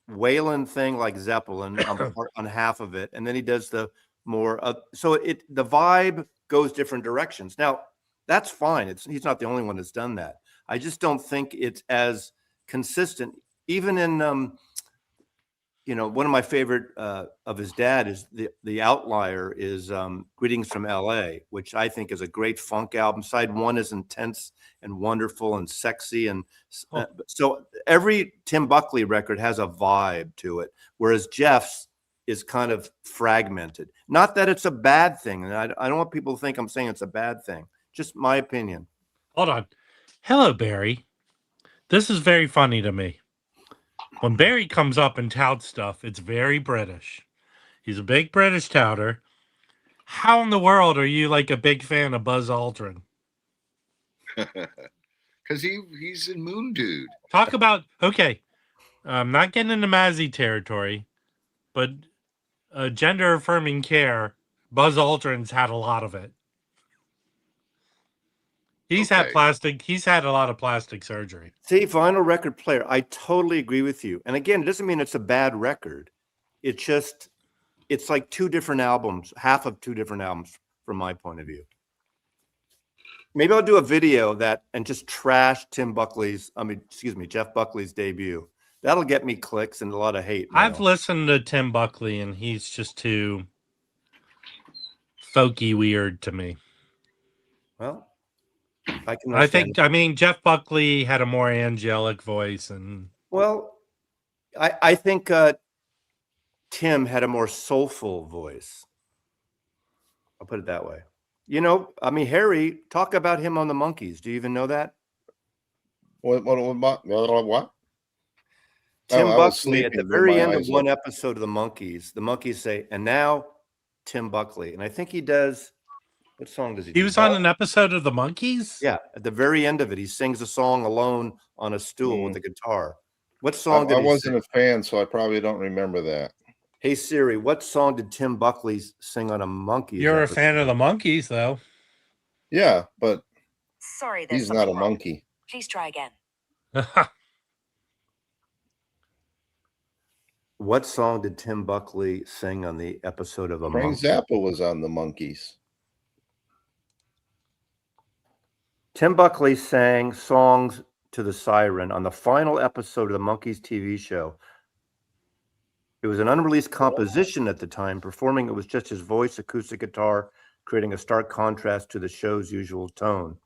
Waylon thing like Zeppelin on half of it, and then he does the more. So the vibe goes different directions. Now that's fine. He's not the only one that's done that. I just don't think it's as consistent. Even in one of my favorite of his dad is the outlier is Greetings from L.A., which I think is a great funk album. Side one is intense and wonderful and sexy, and so every Tim Buckley record has a vibe to it, whereas Jeff's is kind of fragmented. Not that it's a bad thing, and I don't want people to think I'm saying it's a bad thing. Just my opinion. Hold on. Hello, Barry. This is very funny to me. When Barry comes up and touts stuff, it's very British. He's a big British touter. How in the world are you like a big fan of Buzz Aldrin? Because he's a moon dude. Talk about, okay, I'm not getting into Mazzy territory, but gender affirming care, Buzz Aldrin's had a lot of it. He's had a lot of plastic surgery. See, vinyl record player, I totally agree with you. And again, it doesn't mean it's a bad record. It's like two different albums, half of two different albums from my point of view. Maybe I'll do a video of that and just trash Jeff Buckley's debut. That'll get me clicks and a lot of hate. I've listened to Tim Buckley and he's just too folky weird to me. Well, I mean, Jeff Buckley had a more angelic voice, and I think Tim had a more soulful voice. I'll put it that way. Harry, talk about him on the Monkees. Do you even know that? What? Tim Buckley at the very end of one episode of the Monkees say, "And now Tim Buckley," and I think he does. What song does he do? He was on an episode of the Monkees? Yeah. At the very end of it, he sings a song alone on a stool with a guitar. What song did he sing? I wasn't a fan, so I probably don't remember that. Hey, Siri, what song did Tim Buckley sing on a Monkees You're episode? a fan of the Monkees, though. Yeah, but sorry, he's not a monkey. Please try again. What song did Tim Buckley sing on the episode of a Frank Zappa was on the Monkees. Tim Buckley sang songs to the siren on the final episode of the Monkees TV show. It was an unreleased composition at the time. Performing it was just his voice, acoustic guitar, creating a stark contrast to the show's usual tone.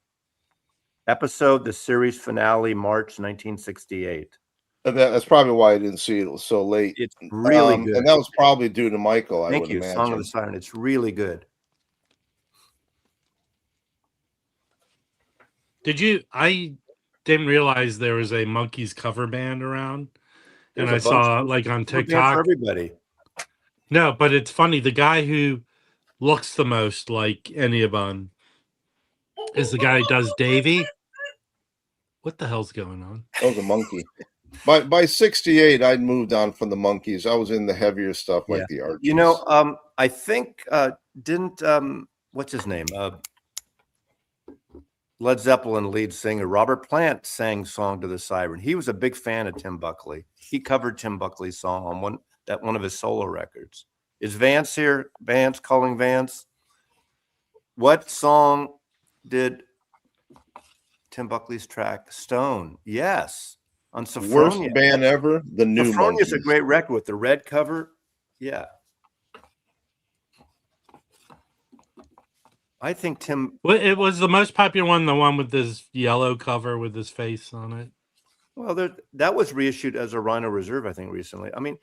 Episode, the series finale, March 1968. And that's probably why I didn't see it. It was so late. It's really good. And that was probably due to Michael, Thank you, imagine. Song of the Siren. It's really good. I didn't realize there was a Monkees cover band around. And I saw like on TikTok. For everybody. No, but it's funny. The guy who looks the most like any of them is the guy who does Davey. What the hell's going on? That was a monkey. By 68, I'd moved on from the Monkees. I was in the heavier stuff like the Archies. I think what's his name? Led Zeppelin lead singer Robert Plant sang "Song to the Siren." He was a big fan of Tim Buckley. He covered Tim Buckley's song on one of his solo records. Is Vance here? Calling Vance. What song did Tim Buckley's track "Stone"? Yes, on Sophronia. Worst band ever. The new Sophronia is a Monkees. great record with the red cover. Yeah. I think Tim. Well, it was the most popular one, the one with this yellow cover with his face on it. Well, that was reissued as a Rhino Reserve, I think, recently. I mean,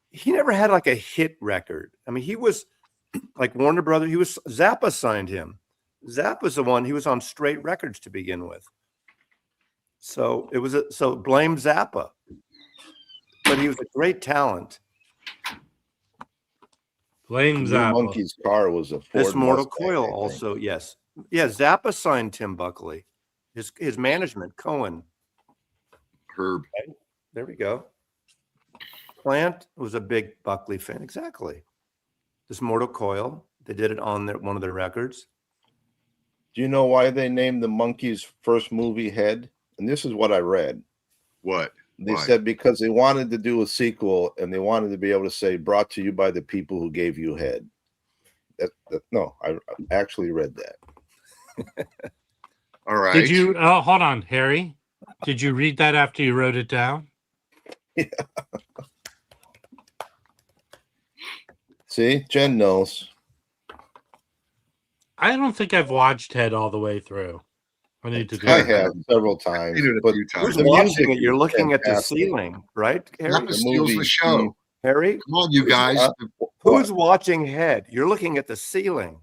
he never had like a hit record. I mean, he was like Warner Brothers. Zappa signed him. Zappa's the one. He was on Straight Records to begin with. So so blame Zappa. But he was a great talent. Blame The Zappa. Monkees car was a Ford This Mortal Mustang, Coil also, yes. Yeah, Zappa signed Tim Buckley. His management, Cohen. Herb. Right? There we go. Plant was a big Buckley fan. Exactly. This Mortal Coil. They did it on one of their records. Do you know why they named the Monkees' first movie Head? And this is what I read. What? They Why? said because they wanted to do a sequel and they wanted to be able to say, brought to you by the people who gave you Head. No, I actually read that. All right. Did you? Oh, hold on, Harry. Did you read that after you wrote it down? Yeah. See, Jen knows. I don't think I've watched Head all the way through. I need to do I that. have several times. I've seen it a But few times. Who's the watching music it? You're is looking at the fantastic. ceiling, right, Harry? Zappa steals the show. Harry, Come on, you guys. who's watching Head? You're looking at the ceiling.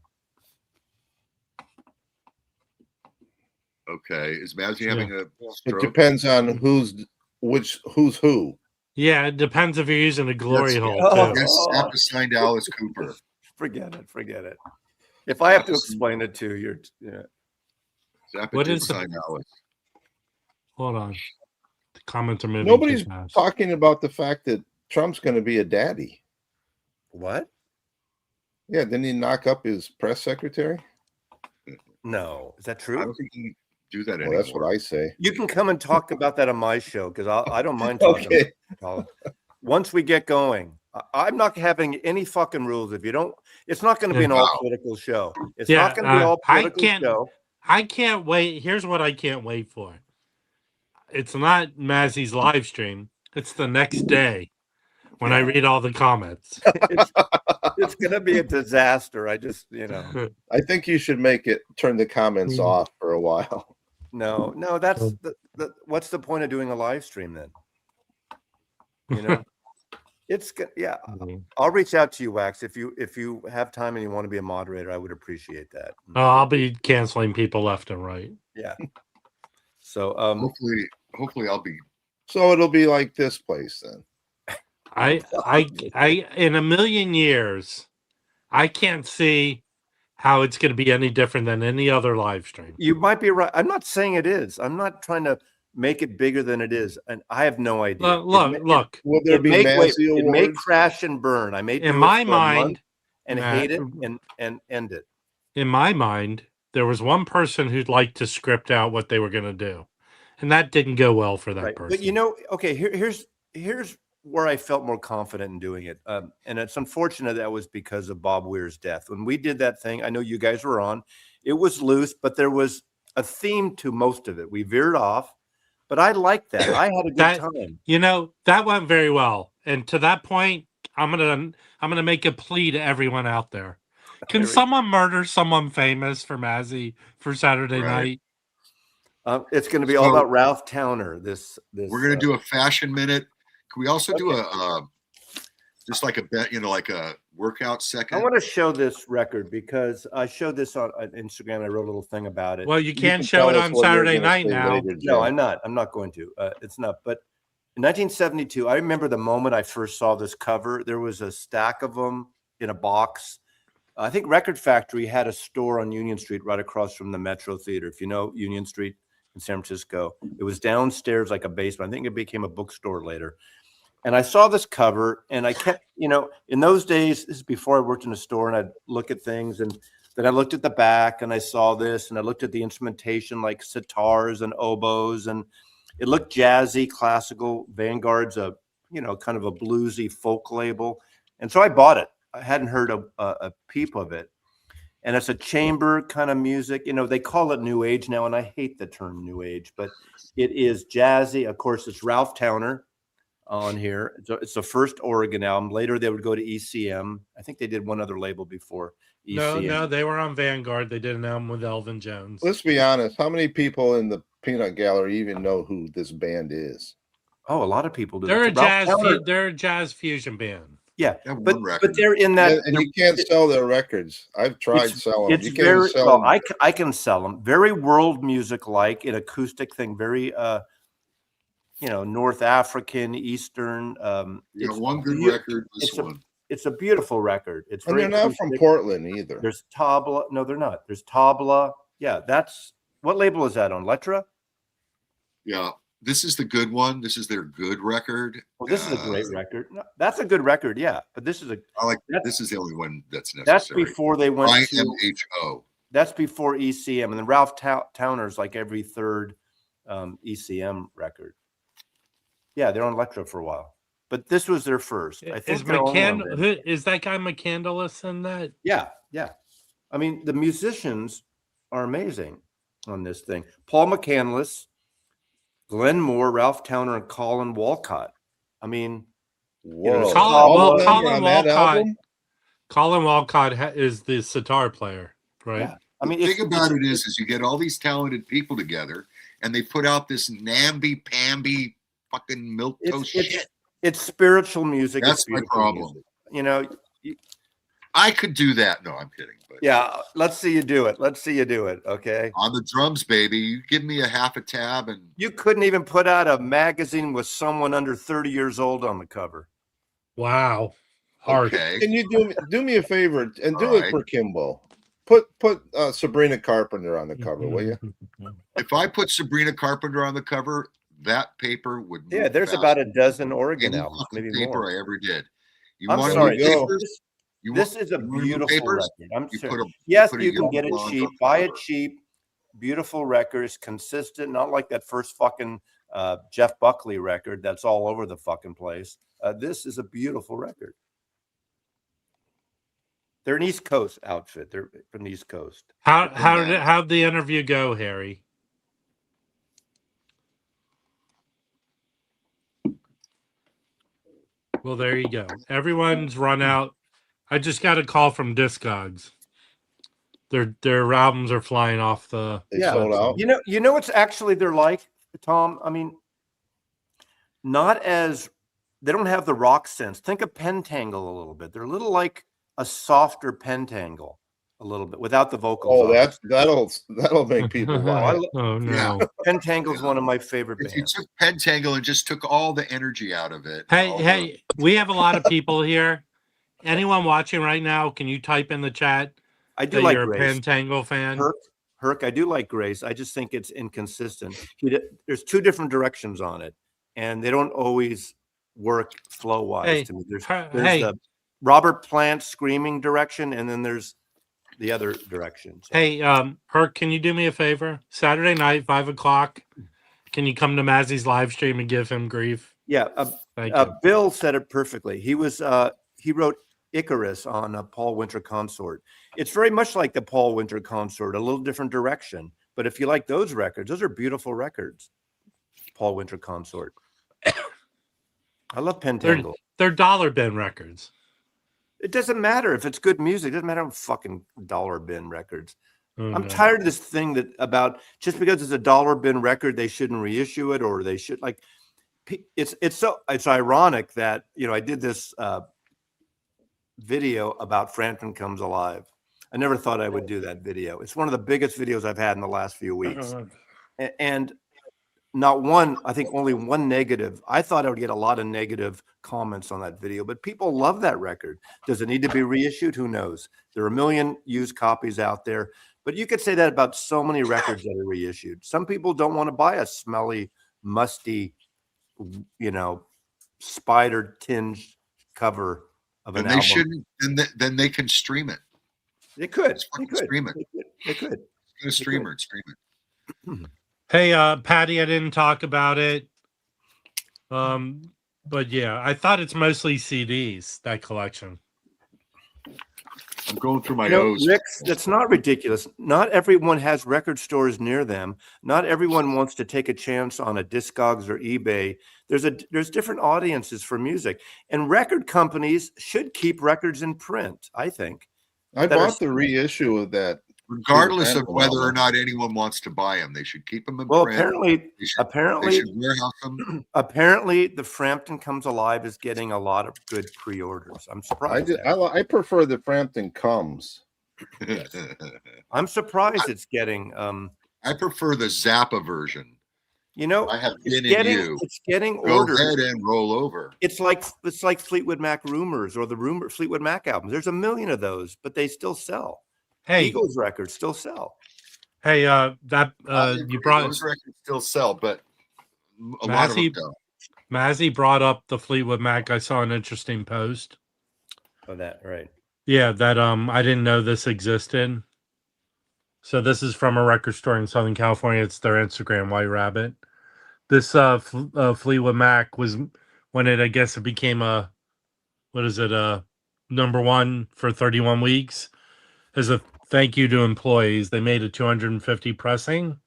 Okay. Is Mazzy having a It stroke? depends on who's who. Yeah, it depends if you're using a glory Yes, hole Oh. too. Yes, Zappa signed Alice Cooper. Forget it. If I have to explain it to you, yeah. Zappa What did is the- sign Alice. Hold on. The comments are moving. Nobody's too fast. talking about the fact that Trump's going to be a daddy. What? Yeah, didn't he knock up his press secretary? No, is that I true? don't think he can do that Well, anymore. that's what I say. You can come and talk about that on my show because I don't mind talking. Okay. About it. Once we get going, I'm not having any fucking rules. If you don't, it's not going to be an all political show. It's not going to be all political show. I can't wait. Here's what I can't wait for. It's not Mazzy's live stream. It's the next day when I read all the comments. It's going to be a disaster. I just, I think you should turn the comments off for a while. No, that's what's the point of doing a live stream then? It's good. Yeah. I'll reach out to you, Wax. If you have time and you want to be a moderator, I would appreciate that. I'll be canceling people left and right. Yeah. So hopefully I'll be. So it'll be like this place then. I in a million years, I can't see how it's going to be any different than any other live stream. You might be right. I'm not saying it is. I'm not trying to make it bigger than it is, and I have no idea. Look. Will there be Mazzy it may awards? crash and burn. I may do In it my for a month mind, and hate it and end it. In my mind, there was one person who'd like to script out what they were going to do, and that didn't go well for that person. But okay, here's where I felt more confident in doing it, and it's unfortunate that was because of Bob Weir's death. When we did that thing, I know you guys were on. It was loose, but there was a theme to most of it. We veered off, but I liked that. I had a good time. That went very well. And to that point, I'm gonna make a plea to everyone out there. Can someone murder someone famous for Mazzy for Saturday night? It's going to be all about Ralph Towner. We're going to do a fashion minute. Can we also do just like a bet, like a workout second? I want to show this record because I showed this on Instagram. I wrote a little thing about it. Well, you can't show it on Saturday night now. No, I'm not. I'm not going to. It's not. But in 1972, I remember the moment I first saw this cover. There was a stack of them in a box. I think Record Factory had a store on Union Street right across from the Metro Theater. If you know Union Street in San Francisco, it was downstairs like a basement. I think it became a bookstore later. And I saw this cover and I kept, in those days, this is before I worked in a store, and I'd look at things, and then I looked at the back and I saw this, and I looked at the instrumentation like sitars and oboes, and it looked jazzy, classical. Vanguard's a, kind of a bluesy folk label. And so I bought it. I hadn't heard a peep of it. And it's a chamber kind of music. They call it New Age now, and I hate the term New Age, but it is jazzy. Of course, it's Ralph Towner on here. It's the first Oregon album. Later, they would go to ECM. I think they did one other label before ECM. No, they were on Vanguard. They did an album with Elvin Jones. Let's be honest. How many people in the Peanut Gallery even know who this band is? Oh, a lot of people do. They're a jazz fusion band. Yeah, but they're in that, and you can't sell their records. I've tried selling them. It's very well. I can sell them. Very world music like, an acoustic thing. Very North African, Eastern. One good record. This one. it's a beautiful record. It's And very they're not from acoustic. Portland either. There's Tabla. No, they're not. There's Tabla. Yeah, that's what label is that on? Letra? Yeah, this is the good one. This is their good record. Well, this is a great record. No, that's a good record, yeah. But this is this is the only one that's necessary. That's before they went to IMHO. That's before ECM, and then Ralph Towner's like every third ECM record. Yeah, they're on Letra for a while, but this was their first. I think is that guy McCandless in that? Yeah. I mean, the musicians are amazing on this thing. Paul McCandless, Glenn Moore, Ralph Towner, and Colin Walcott. I mean, Colin Walcott is the sitar player, right? Yeah. I mean, the thing about it is you get all these talented people together, and they put out this namby-pamby fucking milquetoast shit. It's spiritual music. That's my problem. Music. You know, I could do that. No, I'm kidding. But yeah, let's see you do it. Okay. On the drums, baby. You give me a half a tab, and you couldn't even put out a magazine with someone under 30 years old on the cover. Wow. Hard. Okay. Can you do me a favor and do it for Kimbo? Put Sabrina Carpenter on the cover, will you? If I put Sabrina Carpenter on the cover, that paper would move. Yeah, there's about a dozen Oregon albums, maybe paper more. I ever did. I'm sorry. This is a beautiful record. I'm sorry. Yes, you can get it cheap. Buy it cheap. Beautiful record. It's consistent. Not like that first fucking Jeff Buckley record that's all over the fucking place. This is a beautiful record. They're an East Coast outfit. They're from the East Coast. How'd the interview go, Harry? Well, there you go. Everyone's run out. I just got a call from Discogs. Their albums are flying off the. They sold out. You know what's actually they're like, Tom. I mean, not as they don't have the rock sense. Think of Pentangle a little bit. They're a little like a softer Pentangle, a little bit without the vocals. Oh, that'll make people wild. Oh no! Yeah. Pentangle's one of my favorite bands. You took Pentangle and just took all the energy out of it. Hey, we have a lot of people here. Anyone watching right now? Can you type in the chat? I do like you're Grace. a Pentangle fan. Herc, I do like Grace. I just think it's inconsistent. There's two different directions on it, and they don't always work flow wise to me. There's the Robert Plant screaming direction, and then there's the other direction. So. Hey, Herc, can you do me a favor? Saturday night, 5:00. Can you come to Mazzy's live stream and give him grief? Yeah, Bill said it perfectly. He wrote Icarus on Paul Winter Consort. It's very much like the Paul Winter Consort, a little different direction. But if you like those records, those are beautiful records. Paul Winter Consort. I love Pentangle. They're dollar bin records. It doesn't matter if it's good music. It doesn't matter if fucking dollar bin records. I'm tired of this thing that about just because it's a dollar bin record, they shouldn't reissue it, or they should like. It's ironic that I did this video about Frampton Comes Alive. I never thought I would do that video. It's one of the biggest videos I've had in the last few weeks, and not one. I think only one negative. I thought I would get a lot of negative comments on that video, but people love that record. Does it need to be reissued? Who knows? There are a million used copies out there, but you could say that about so many records that are reissued. Some people don't want to buy a smelly, musty, spider tinged cover of an album. They shouldn't. Then they can stream it. They could. Stream it. They could. Go to streamer and stream it. Hey, Patty, I didn't talk about it. But yeah, I thought it's mostly CDs, that collection. I'm going through my nose. Rick, that's not ridiculous. Not everyone has record stores near them. Not everyone wants to take a chance on a Discogs or eBay. There's different audiences for music, and record companies should keep records in print, I think. I bought the reissue of that. Regardless of whether or not anyone wants to buy them, they should keep them in print. Apparently, they should warehouse them. Apparently, the Frampton Comes Alive is getting a lot of good pre-orders. I'm surprised. I prefer the Frampton Comes. I'm surprised it's getting. I prefer the Zappa version. You know, I have it's been in getting you. it's getting Go ordered. ahead and roll over. It's like Fleetwood Mac Rumors or the Fleetwood Mac albums. There's a million of those, but they still sell. Hey, Eagles records still sell. hey, I you agree, brought those records still sell, but a lot of them Massey. don't. Mazzy brought up the Fleetwood Mac. I saw an interesting post. Oh, that right. Yeah, that I didn't know this existed. So this is from a record store in Southern California. It's their Instagram, White Rabbit. This Fleetwood Mac was when I guess it became a number one for 31 weeks. As a thank you to employees, they made a 250 pressing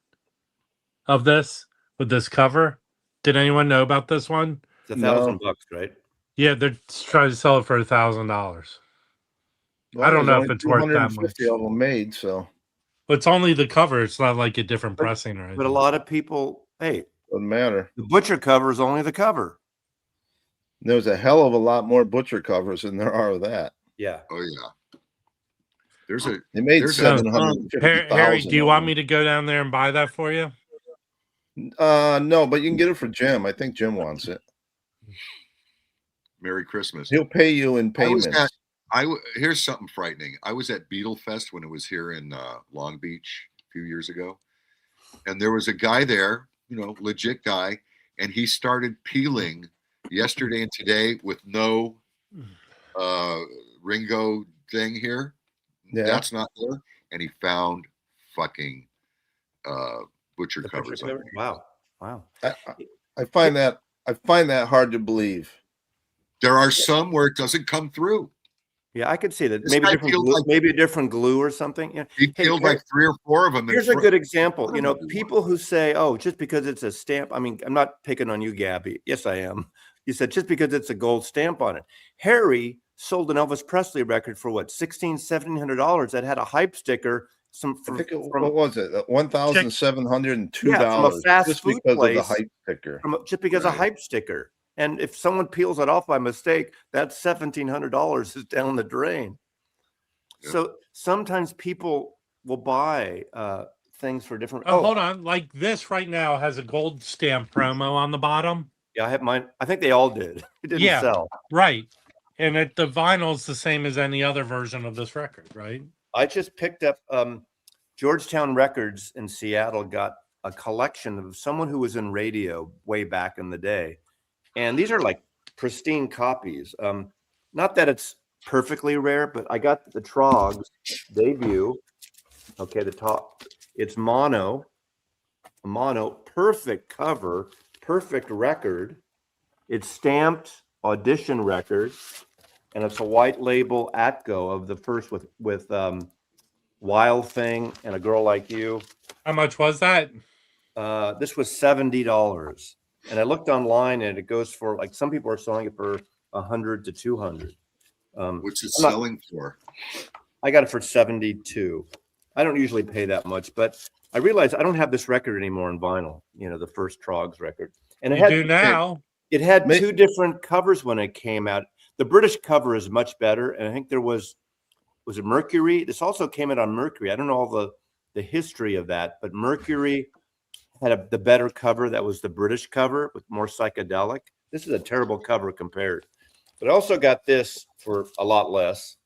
of this with this cover. Did anyone know about this one? It's No. $1,000, right? Yeah, they're trying to sell it for $1,000. Well, I don't there's know only if it's worth that 250 much. of them made, so But it's only the cover. It's not like a different pressing or anything. But a lot of people, hey, doesn't matter. the Butcher cover is only the cover. There's a hell of a lot more Butcher covers than there are of that. Yeah. Oh yeah. There's a They made there's a- 750,000. Harry, do you of want them. me to go down there and buy that for you? No, but you can get it for Jim. I think Jim wants it. Merry Christmas. He'll pay you in payments. Here's something frightening. I was at Beetle Fest when it was here in Long Beach a few years ago, and there was a guy there, legit guy, and he started peeling yesterday and today with no Ringo thing here. Yeah. That's not there, and he found fucking Butcher The covers. Butcher cover? Wow. I find that hard to believe. There are some where it doesn't come through. Yeah, I could see that. This Maybe guy different peeled glue, like- maybe a different glue or something. Yeah. He peeled like 3 or 4 of them. Here's a good example. front of everyone. People who say, "Oh, just because it's a stamp." I mean, I'm not picking on you, Gabby. Yes, I am. You said just because it's a gold stamp on it. Harry sold an Elvis Presley record for what, $1,700 that had a hype sticker. What was it? $1,702 from a fast just food because place. of the hype sticker. Just because a hype sticker. And if someone peels it off by mistake, that $1,700 is down the drain. Yeah. So sometimes people will buy things for different. Hold on. Like this right now has a gold stamp promo on the bottom. Yeah, I have mine. I think they all did. It didn't sell. Right. And the vinyl's the same as any other version of this record, right? I just picked up Georgetown Records in Seattle got a collection of someone who was in radio way back in the day. And these are like pristine copies. Not that it's perfectly rare, but I got the Trogs debut. Okay, the top. It's mono, perfect cover, perfect record. It's stamped audition record, and it's a white label Atco of the first with Wild Thing and A Girl Like You. How much was that? This was $70, and I looked online, and it goes for like some people are selling it for $100 to $200. What's it selling for? I got it for $72. I don't usually pay that much, but I realized I don't have this record anymore in vinyl. The first Trogs record, and You do now. It had 2 different covers when it came out. The British cover is much better, and I think there was it Mercury? This also came out on Mercury. I don't know all the history of that, but Mercury had the better cover. That was the British cover with more psychedelic. This is a terrible cover compared. But I also got this for a lot less,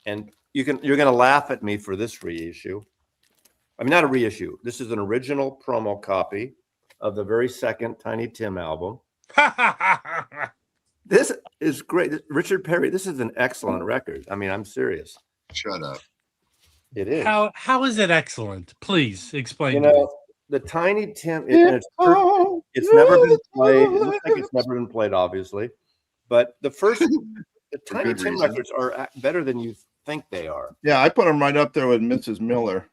and you're going to laugh at me for this reissue. I mean, not a reissue. This is an original promo copy of the very second Tiny Tim album. This is great. Richard Perry, this is an excellent record. I mean, I'm serious. Shut up. It is. How is it excellent? Please explain. The Tiny Tim, it's never been played. It looks like it's never been played, obviously. But the Tiny Tim records are better than you think they are. Yeah, I put them right up there with Mrs. Miller.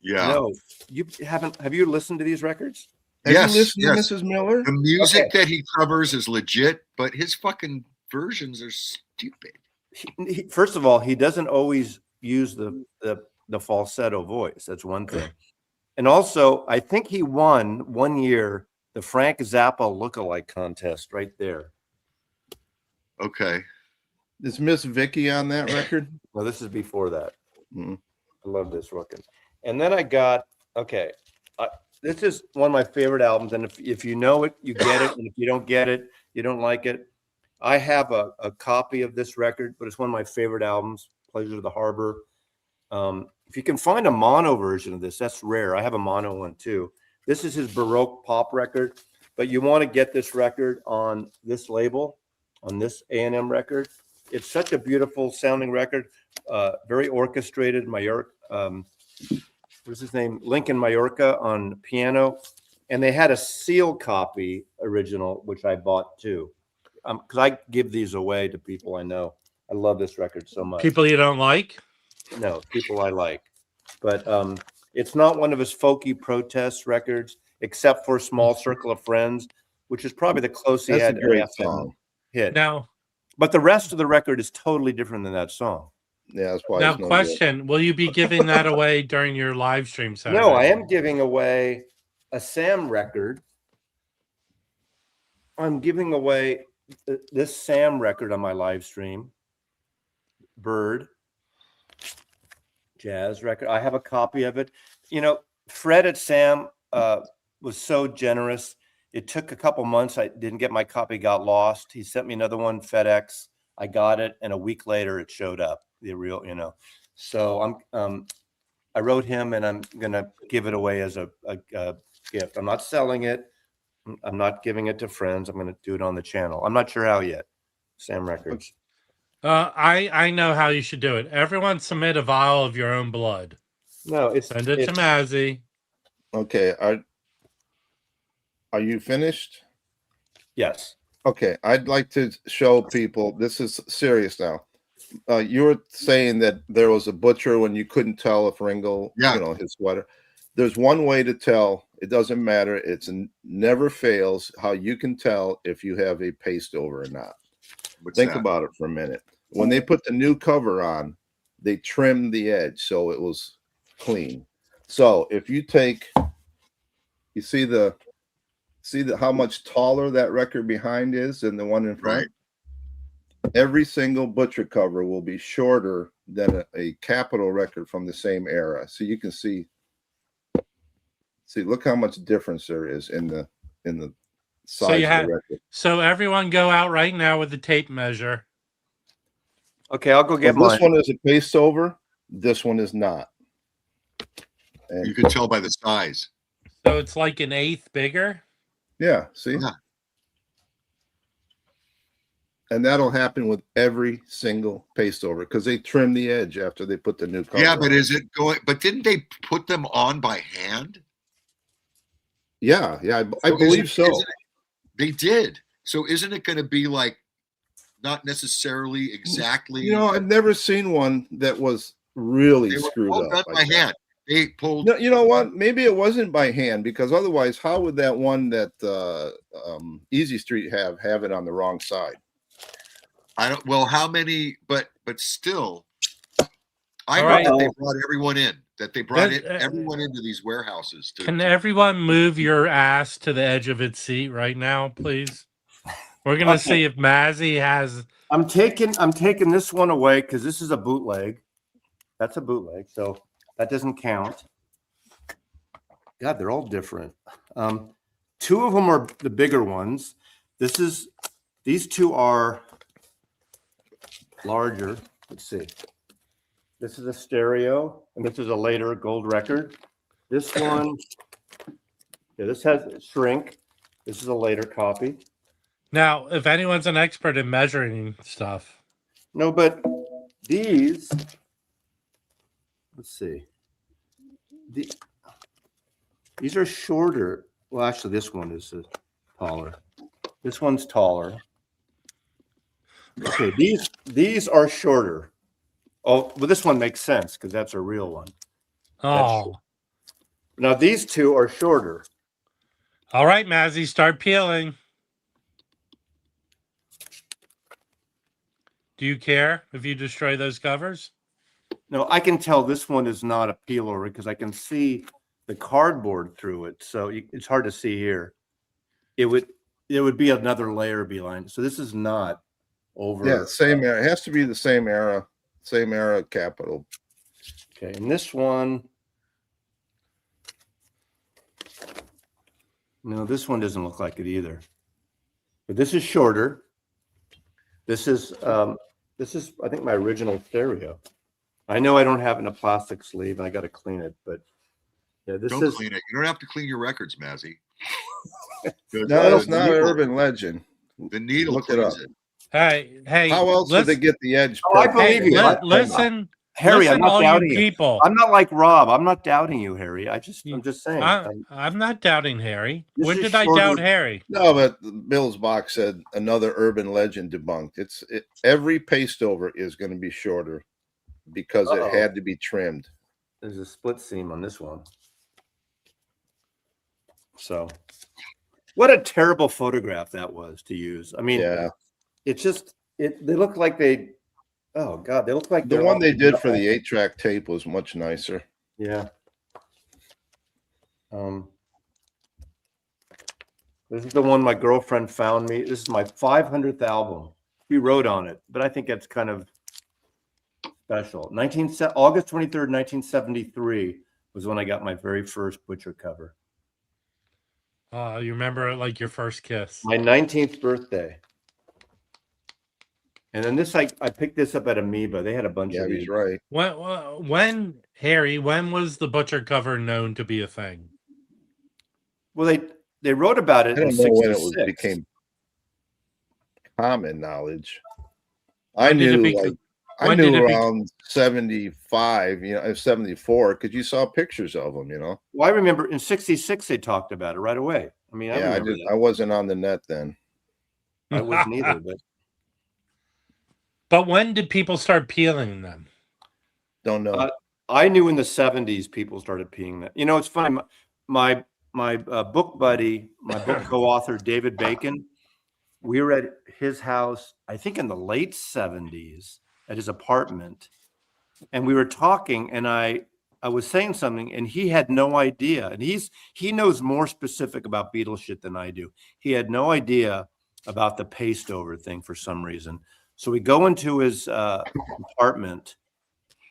Yeah. No, you haven't. Have you listened to these records? Have you listened to Mrs. Miller? The music that he covers is legit, but his fucking versions are stupid. First of all, he doesn't always use the falsetto voice. That's one thing. And also, I think he won one year the Frank Zappa lookalike contest right there. Okay. Is Miss Vicky on that record? No, this is before that. Mm-hmm. I love this record. And then I got, This is one of my favorite albums, and if you know it, you get it, and if you don't get it, you don't like it. I have a copy of this record, but it's one of my favorite albums, Pleasure of the Harbor. If you can find a mono version of this, that's rare. I have a mono one too. This is his Baroque pop record, but you want to get this record on this label, on this A&M record. It's such a beautiful sounding record, very orchestrated. What's his name? Lincoln Mallorca on piano. And they had a seal copy original, which I bought too. Because I give these away to people I know. I love this record so much. People you don't like? No, people I like. But it's not one of his folky protest records, except for Small Circle of Friends, which is probably the closest he had That's a great an FM song. hit. Now, But the rest of the record is totally different than that song. Yeah, that's why. now it's no question, will you be giving that away during your live stream Saturday? No, I am giving away a Sam record. I'm giving away this Sam record on my live stream. Bird jazz record. I have a copy of it. You know, Fred at Sam was so generous. It took a couple months. I didn't get my copy, got lost. He sent me another one, FedEx. I got it, and a week later it showed up. The real, you know. So I wrote him, and I'm gonna give it away as a gift. I'm not selling it. I'm not giving it to friends. I'm gonna do it on the channel. I'm not sure how yet. Sam Records. I know how you should do it. Everyone submit a vial of your own blood. No, Send it to Mazzy. Okay. Are you finished? Yes. Okay. I'd like to show people. This is serious now. You were saying that there was a butcher when you couldn't tell if Ringo, his sweater. There's one way to tell. It doesn't matter. It's never fails how you can tell if you have a paste over or not. Think about it for a minute. When they put the new cover on, they trimmed the edge so it was clean. So if you take, you see how much taller that record behind is than the one in front. Right. Every single butcher cover will be shorter than a Capitol record from the same era. So you can see, look how much difference there is in the size of the record. So everyone go out right now with the tape measure. Okay, I'll go get This mine. one is a paste over. This one is not. And You can tell by the size. So it's like an eighth bigger. yeah, see? Yeah. And that'll happen with every single paste over because they trim the edge after they put the new cover Yeah, but on. is it going? But didn't they put them on by hand? Yeah, I believe so. They did. So isn't it going to be like not necessarily exactly? You know, I've never seen one that was really They were screwed all up done like by that. hand. They pulled. No, you know what? Maybe it wasn't by hand because otherwise, how would that one that Easy Street have it on the wrong side? I don't. Well, how many? But still, I All heard right. that they brought everyone in. That they brought That- everyone into these warehouses. Can everyone move your ass to the edge of its seat right now, please? We're gonna Okay. see if Mazzy has. I'm taking this one away because this is a bootleg. That's a bootleg, so that doesn't count. God, they're all different. Two of them are the bigger ones. These two are larger. Let's see. This is a stereo, and this is a later gold record. This one, yeah, this has shrink. This is a later copy. Now, if anyone's an expert in measuring stuff, No, but these, let's see. These are shorter. Well, actually, this one is taller. This one's taller. Okay, these are shorter. Oh, well, this one makes sense because that's a real one. oh, Now these two are shorter. all right, Mazzy, start peeling. Do you care if you destroy those covers? No, I can tell this one is not a peel over because I can see the cardboard through it. So it's hard to see here. It would be another layer behind. So this is not over. Yeah, same era. It has to be the same era Capitol. Okay, and this one, No, this one doesn't look like it either. But this is shorter. This is I think my original stereo. I know I don't have it in a plastic sleeve and I got to clean it, but yeah, this Don't is clean it. You don't have to clean your records, Mazzy. No, it's not an urban legend. The needle Look it cleans up. it. Hey, How else would they get the edge? Oh, I perfect? believe you. Listen, Harry, listen, I'm not all doubting you you. people. I'm not like Rob. I'm not doubting you, Harry. I'm just saying. I'm not doubting Harry. This When is did I shorter- doubt Harry? No, but Bill's box said another urban legend debunked. Every paste over is going to be shorter because it had to be trimmed. There's a split seam on this one. So, what a terrible photograph that was to use. I mean, Yeah, it's just they look like they. Oh God, they look like the they're one all they did for double. the 8-track tape was much nicer. Yeah. This is the one my girlfriend found me. This is my 500th album. She wrote on it, but I think that's kind of special. August 23rd, 1973 was when I got my very first Butcher cover. You remember it like your first kiss. My 19th birthday. And then this, I picked this up at Amoeba. They had a bunch Yeah, of these. he's right. When Harry, when was the Butcher cover known to be a thing? Well, they wrote about it I in don't know when it 66. became common knowledge. When I did it knew become- I knew around 75, 74, because you saw pictures of them, Well, I remember in 66 they talked about it right away. I mean, I remember that. I wasn't on the net then. I wasn't either, but But when did people start peeling them? Don't know. I knew in the 70s people started peeing that. It's funny. My book buddy, my book co-author David Bacon, we were at his house, I think in the late 70s at his apartment, and we were talking, and I was saying something, and he had no idea. And he knows more specific about Beatles shit than I do. He had no idea about the paste over thing for some reason. So we go into his apartment,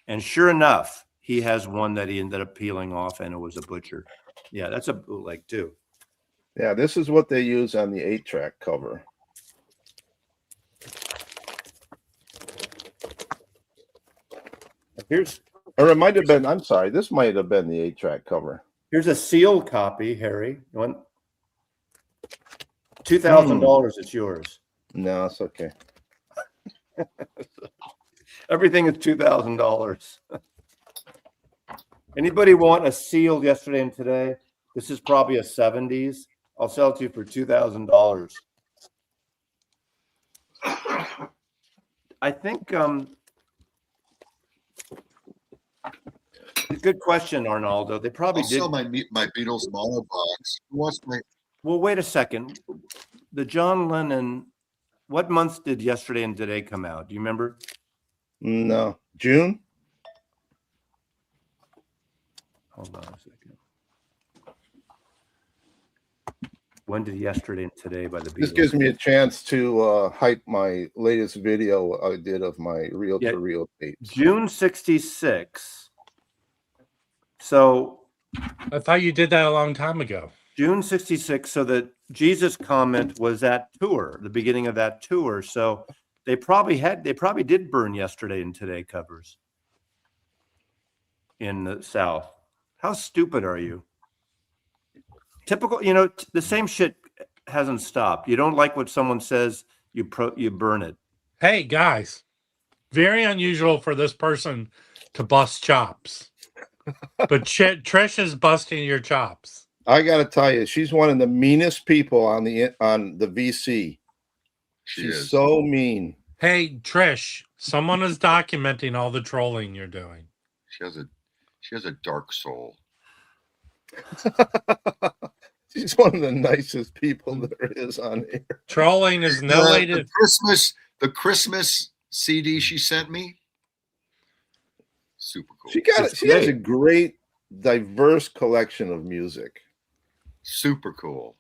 and sure enough, he has one that he ended up peeling off, and it was a Butcher. Yeah, that's a bootleg too. Yeah, this is what they use on the 8-track cover. Or it might have been, I'm sorry, this might have been the 8-track cover. Here's a sealed copy, Harry. You want $2,000? It's yours. No, it's okay. Everything is $2,000. Anybody want a sealed yesterday and today? This is probably a 70s. I'll sell it to you for $2,000. I think good question, Arnaldo. They probably I'll did. sell my Beatles mono box. Who wants my? Well, wait a second. The John Lennon. What months did Yesterday and Today come out? Do you remember? No, June. Hold on a second. When did Yesterday and Today by the Beatles? This gives me a chance to hype my latest video I did of my reel-to-reel tapes. June 66. So I thought you did that a long time ago. June 66. So the Jesus comment was that tour, the beginning of that tour. So they probably did burn Yesterday and Today covers in the South. How stupid are you? Typical, the same shit hasn't stopped. You don't like what someone says, you burn it. Hey guys, very unusual for this person to bust chops, but Trish is busting your chops. I got to tell you, she's one of the meanest people on the VC. She's so mean. Hey Trish, someone is documenting all the trolling you're doing. She has a dark soul. She's one of the nicest people there is on here. Trolling is no way to the Christmas CD she sent me. Super cool. She has a great, diverse collection of music. Super cool.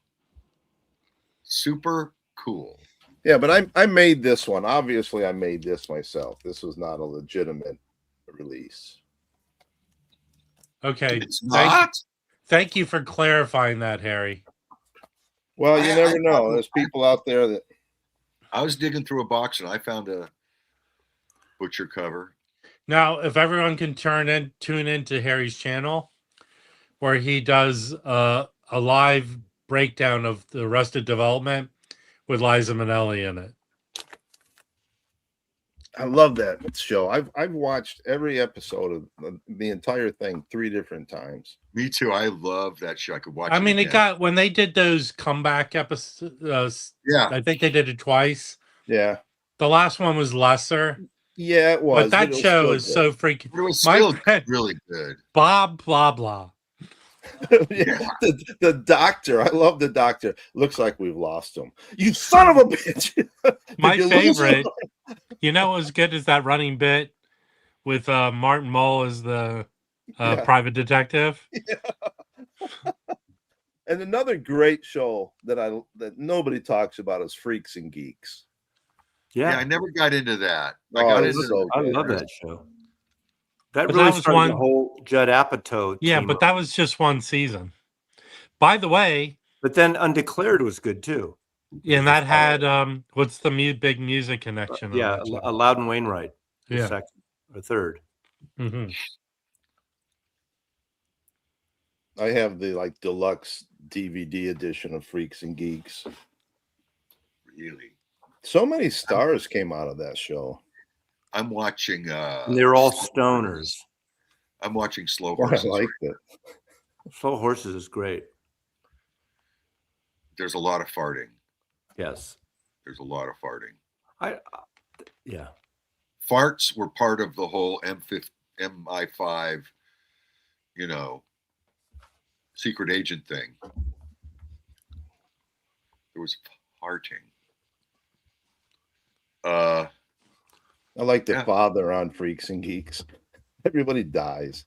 Super cool. Yeah, but I made this one. Obviously, I made this myself. This was not a legitimate release. Okay. It's not. Thank you for clarifying that, Harry. Well, you I never know. thought- There's people out there that I was digging through a box and I found a Butcher cover. Now, if everyone can tune into Harry's channel, where he does a live breakdown of the Arrested Development with Liza Minnelli in it. I love that show. I've watched every episode of the entire thing 3 different times. Me too. I love that show. I could watch. I mean, it it got when they did those comeback episodes. Yeah, I think they did it twice. Yeah. The last one was lesser. Yeah, it was. But that it was show still is good. so freaking. it was My still friend- really good. Bob blah blah. Yeah. The doctor. I love the doctor. Looks like we've lost him. You son of a bitch. Did My you lose him? favorite. You know what was good is that running bit with Martin Mull as the Yeah. private detective. And another great show that nobody talks about is Freaks and Geeks. Yeah, I never got into that. I Oh, got it's into. so I good. love that show. That But really that was started the one- whole Judd Apatow. Yeah, team but up. that was just one season. By the way, But then Undeclared was good too. and that had what's the big music connection? on Yeah, that show? Loudon Wainwright, the Yeah. second or third. Mhm. I have the deluxe DVD edition of Freaks and Geeks. Really, So many stars came out of that show. I'm watching. And they're all stoners. I'm watching Slow I Horses. liked it. Slow Horses is great. There's a lot of farting. Yes. There's a lot of farting. Yeah. Farts were part of the whole MI5, secret agent thing. There was farting. I like the Yeah. father on Freaks and Geeks. Everybody dies.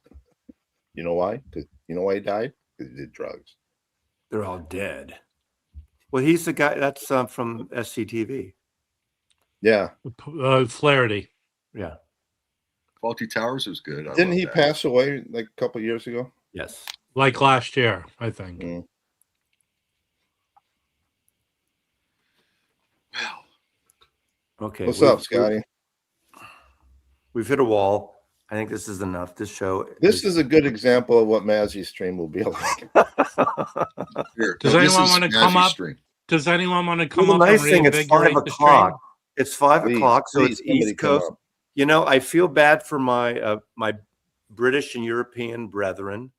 You know why? You know why he died? Because he did drugs. They're all dead. Well, he's the guy that's from SCTV. Yeah. Flaherty. Yeah. Faulty Towers was good. I Didn't love he that. pass away like a couple years ago? Yes. Like last year, I think. Mm. Wow. Okay. What's up, Scotty? We've hit a wall. I think this is enough. This show. This is a good example of what Mazzy's stream will be like. Here, Does this anyone is wanna Mazzy's come up? stream. Does anyone want to come Well, the up nice and thing, it's 5 reinvigorate the stream? o'clock. It's 5 Please, o'clock, so please, it's somebody East come Coast. up. You know, I feel bad for my my British and European brethren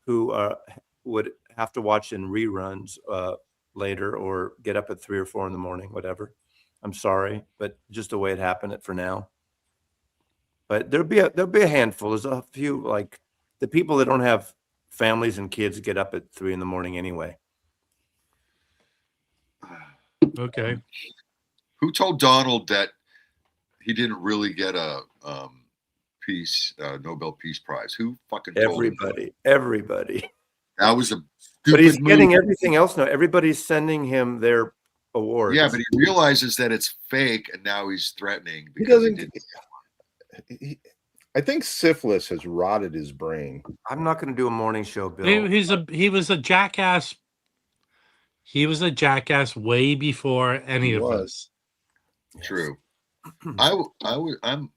who would have to watch in reruns later or get up at 3 or 4 in the morning, whatever. I'm sorry, but just the way it happened for now. But there'll be a handful. There's a few, like the people that don't have families and kids get up at 3 in the morning anyway. Okay. Who told Donald that he didn't really get a Nobel Peace Prize? Who fucking told him? Everybody. That was a stupid But he's getting move. everything else now. Everybody's sending him their awards. Yeah, but he realizes that it's fake, and now he's threatening. He because doesn't. didn't- I think syphilis has rotted his brain. I'm not going to do a morning show, Bill. He was a jackass. He was a jackass way before any He of was. us. True. I'm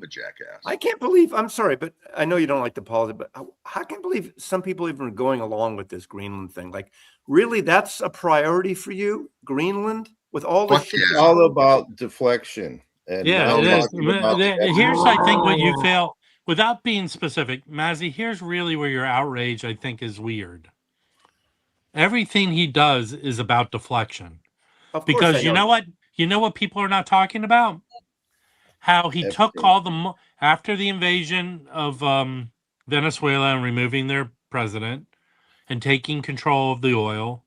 a jackass. I can't believe. I'm sorry, but I know you don't like the politics. But I can't believe some people even are going along with this Greenland thing. Like, really, that's a priority for you, Greenland, with all the Fuck shit. yeah. It's all about deflection. And Yeah, not it is. talking about the Here's, I think, what you feel without being specific, Mazzy. Here's really where your outrage, I think, is weird. Everything he does is about deflection, Of course because I you know what? You know what people are not talking about? How he took Everything. all the after the invasion of Venezuela and removing their president and taking control of the oil.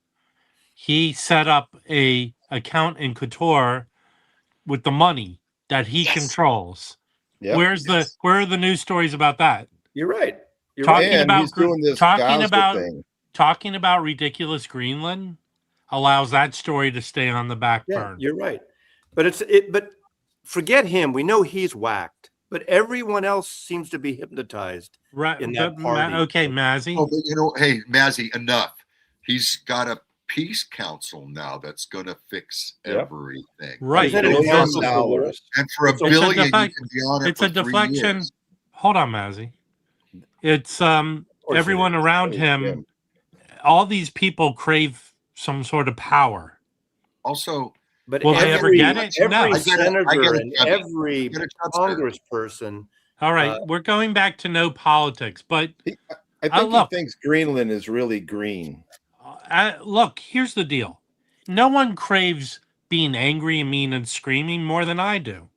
He set up a account in Qatar with the money that he controls. Yep. Where are the news stories about that? You're right. You're Talking right. And about he's doing this talking Gaza about thing. talking about ridiculous Greenland allows that story to stay on the back Yeah, burner. you're right. But but forget him. We know he's whacked. But everyone else seems to be hypnotized. Right. in that but party. Okay, Mazzy. Oh, but hey, Mazzy, enough. He's got a peace council now that's going to fix Yep. everything. Right. Isn't it $1 billion. impossible? And for It's $1 a billion, you defect- can be on it It's for a 3 deflection. years. Hold on, Mazzy. It's Of course it everyone is. around Hey, him. Jim. All these people crave some sort of power. Also, But Will they ever get it? every No. I get it, senator and Chubby. every I get it, Chubster. congressperson. All right, we're going back to no politics, but I think look. he thinks Greenland is really green. Look, here's the deal. No one craves being angry and mean and screaming more than I do.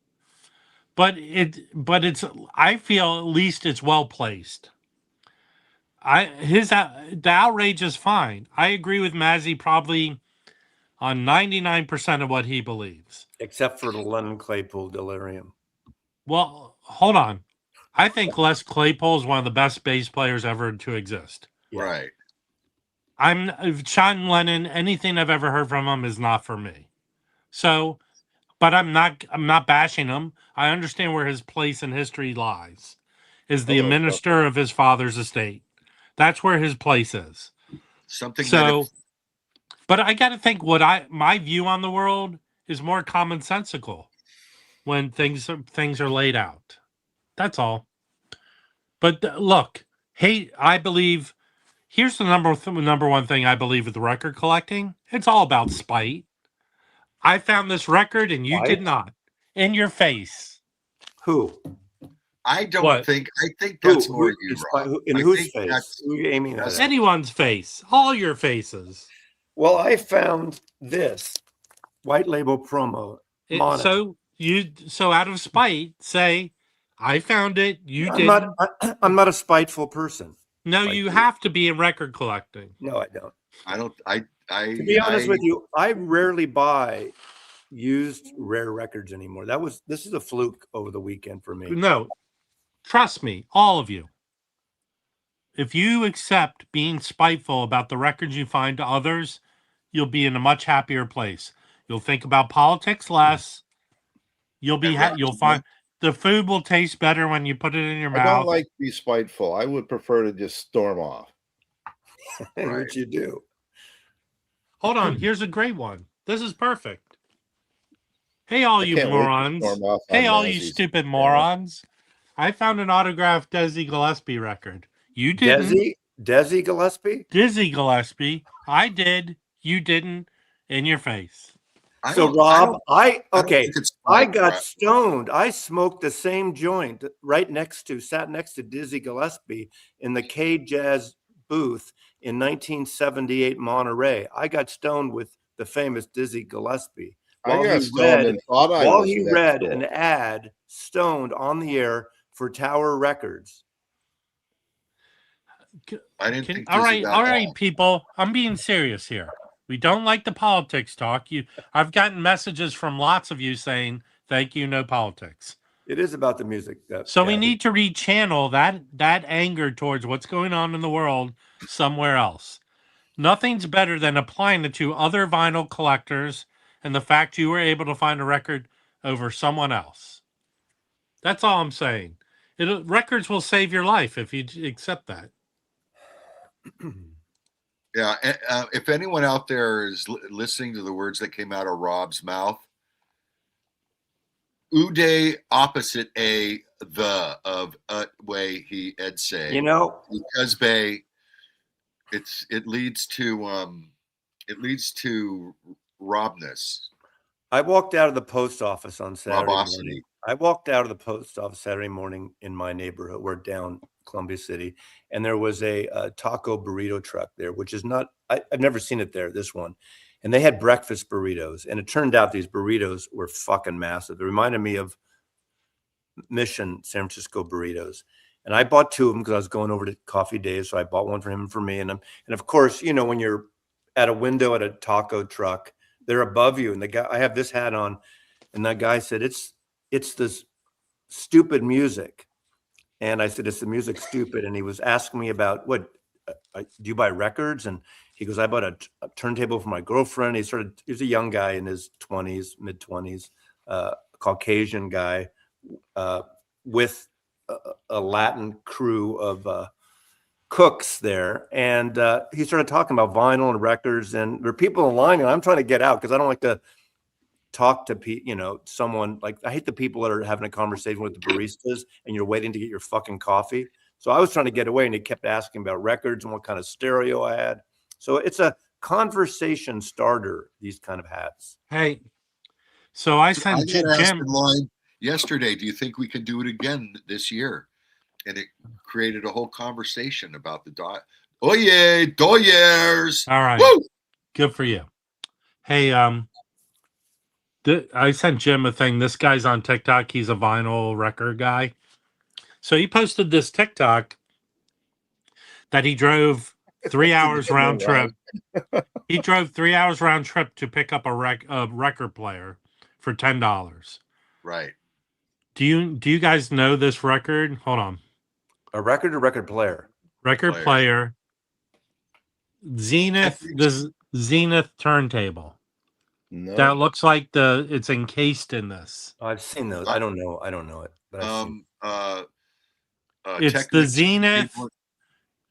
But it's I feel at least it's well placed. The outrage is fine. I agree with Mazzy probably on 99% of what he believes. Except for the Len Claypool delirium. Well, hold on. I think Les Claypool is one of the best bass players ever to exist. Yeah. Right. Sean Lennon, anything I've ever heard from him is not for me. So, but I'm not bashing him. I understand where his place in history lies. Is the minister of his father's estate. That's where his place is. But I got to think my view on the world is more commonsensical when things are laid out. That's all. But look, I believe here's the number one thing I believe with the record collecting. It's all about spite. I found this record and you did not. In your face. Who? I think that's more you, Rob. In whose face? Who are you aiming at? Anyone's face. All your faces. Well, I found this white label promo. So out of spite, say, I found it. You didn't. I'm not a spiteful person. No, you have to be in record collecting. No, I don't. I don't. To be honest with you, I rarely buy used rare records anymore. This is a fluke over the weekend for me. No, trust me, all of you. If you accept being spiteful about the records you find to others, you'll be in a much happier place. You'll think about politics less. You'll find the food will taste better when you put it in your mouth. I don't like to be spiteful. I would prefer to just storm off. Which you do. Hold on, here's a great one. This is perfect. Hey, all you morons. Hey, all you stupid morons. I found an autographed Dizzy Gillespie record. You didn't. Dizzy Gillespie? Dizzy Gillespie. I did. You didn't. In your face. So Rob, I got stoned. I smoked the same joint sat next to Dizzy Gillespie in the K Jazz booth in 1978 Monterey. I got stoned with the famous Dizzy Gillespie. While he read an ad stoned on the air for Tower Records. I didn't think. All right, people. I'm being serious here. We don't like the politics talk. I've gotten messages from lots of you saying, thank you, no politics. It is about the music. So we need to rechannel that anger towards what's going on in the world somewhere else. Nothing's better than applying it to other vinyl collectors and the fact you were able to find a record over someone else. That's all I'm saying. Records will save your life if you accept that. Yeah, if anyone out there is listening to the words that came out of Rob's mouth, Uday opposite way he Ed say. Because it leads to Robness. I walked out of the post office on Saturday morning. I walked out of the post office Saturday morning in my neighborhood. We're down Columbia City, and there was a taco burrito truck there, which is not, I've never seen it there, this one. And they had breakfast burritos, and it turned out these burritos were fucking massive. It reminded me of Mission San Francisco burritos. And I bought two of them because I was going over to Coffee Days, so I bought one for him and for me. And of course, when you're at a window at a taco truck, they're above you. And the guy, I have this hat on, and that guy said, it's this stupid music. And I said, it's the music stupid. And he was asking me about, do you buy records? And he goes, I bought a turntable for my girlfriend. He's a young guy in his 20s, mid 20s, Caucasian guy with a Latin crew of Cooks there, and he started talking about vinyl and records, and there are people in line, and I'm trying to get out because I don't like to talk to someone. Like, I hate the people that are having a conversation with the baristas and you're waiting to get your fucking coffee. So I was trying to get away, and he kept asking about records and what kind of stereo I had. So it's a conversation starter, these kind of hats. Hey, so I sent got asked Jim in line yesterday, do you think we can do it again this year? And it created a whole conversation about the Doyers. All right. Woo! Good for you. Hey, I sent Jim a thing. This guy's on TikTok. He's a vinyl record guy. So he posted this TikTok that he drove 3 hours round trip. He drove 3 hours round trip to pick up a record player for $10. Right. Do you guys know this record? Hold on. A record or record player? Record player. Zenith, the Zenith turntable. No. That looks like it's encased in this. I've seen those. I don't know it. But it's the Zenith